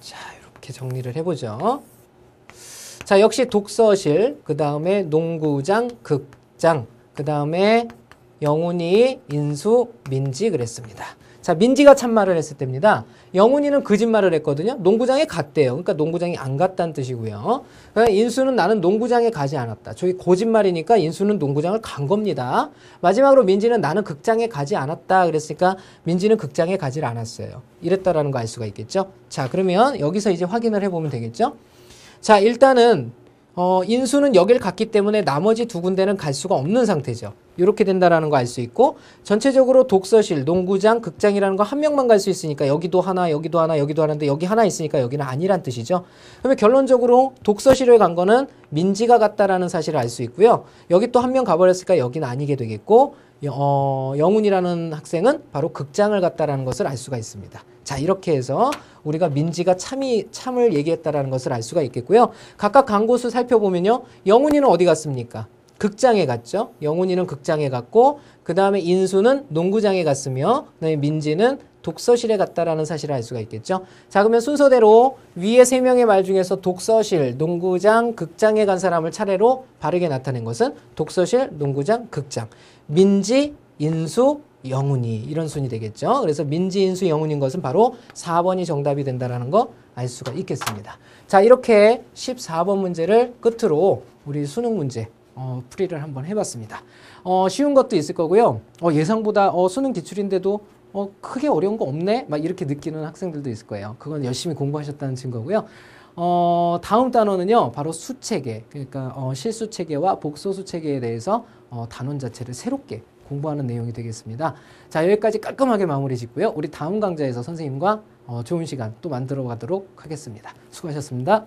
자, 이렇게 정리를 해보죠. 자, 역시 독서실, 그 다음에 농구장, 극장, 그 다음에 영훈이, 인수, 민지 그랬습니다. 자, 민지가 참말을 했을 때입니다. 영훈이는 거짓말을 했거든요. 농구장에 갔대요. 그러니까 농구장에 안 갔다는 뜻이고요. 그러니까 인수는 나는 농구장에 가지 않았다. 저기 거짓말이니까 인수는 농구장을 간 겁니다. 마지막으로 민지는 나는 극장에 가지 않았다. 그랬으니까 민지는 극장에 가지 않았어요. 이랬다라는 거 알 수가 있겠죠. 자, 그러면 여기서 이제 확인을 해보면 되겠죠. 자, 일단은 인수는 여길 갔기 때문에 나머지 2군데는 갈 수가 없는 상태죠. 이렇게 된다라는 거 알 수 있고, 전체적으로 독서실, 농구장, 극장이라는 거 한 명만 갈 수 있으니까 여기도 하나, 여기도 하나, 여기도 하나인데 여기 하나 있으니까 여기는 아니란 뜻이죠. 그러면 결론적으로 독서실을 간 거는 민지가 갔다라는 사실을 알 수 있고요. 여기 또 한 명 가버렸으니까 여기는 아니게 되겠고, 영훈이라는 학생은 바로 극장을 갔다라는 것을 알 수가 있습니다. 자, 이렇게 해서 우리가 민지가 참을 얘기했다라는 것을 알 수가 있겠고요. 각각 간 곳을 살펴보면요. 영훈이는 어디 갔습니까? 극장에 갔죠. 영훈이는 극장에 갔고, 그 다음에 인수는 농구장에 갔으며, 그 다음에 민지는 독서실에 갔다라는 사실을 알 수가 있겠죠. 자, 그러면 순서대로 위에 3명의 말 중에서 독서실, 농구장, 극장에 간 사람을 차례로 바르게 나타낸 것은 독서실, 농구장, 극장. 민지, 인수, 영훈이 이런 순이 되겠죠. 그래서 민지, 인수, 영훈인 것은 바로 4번이 정답이 된다는 거 알 수가 있겠습니다. 자, 이렇게 14번 문제를 끝으로 우리 수능 문제 풀이를 한번 해봤습니다. 쉬운 것도 있을 거고요. 예상보다 수능 기출인데도 크게 어려운 거 없네? 막 이렇게 느끼는 학생들도 있을 거예요. 그건 열심히 공부하셨다는 증거고요. 다음 단원은요, 바로 수체계, 그러니까 실수체계와 복소수체계에 대해서 단원 자체를 새롭게 공부하는 내용이 되겠습니다. 자, 여기까지 깔끔하게 마무리 짓고요. 우리 다음 강좌에서 선생님과 좋은 시간 또 만들어 가도록 하겠습니다. 수고하셨습니다.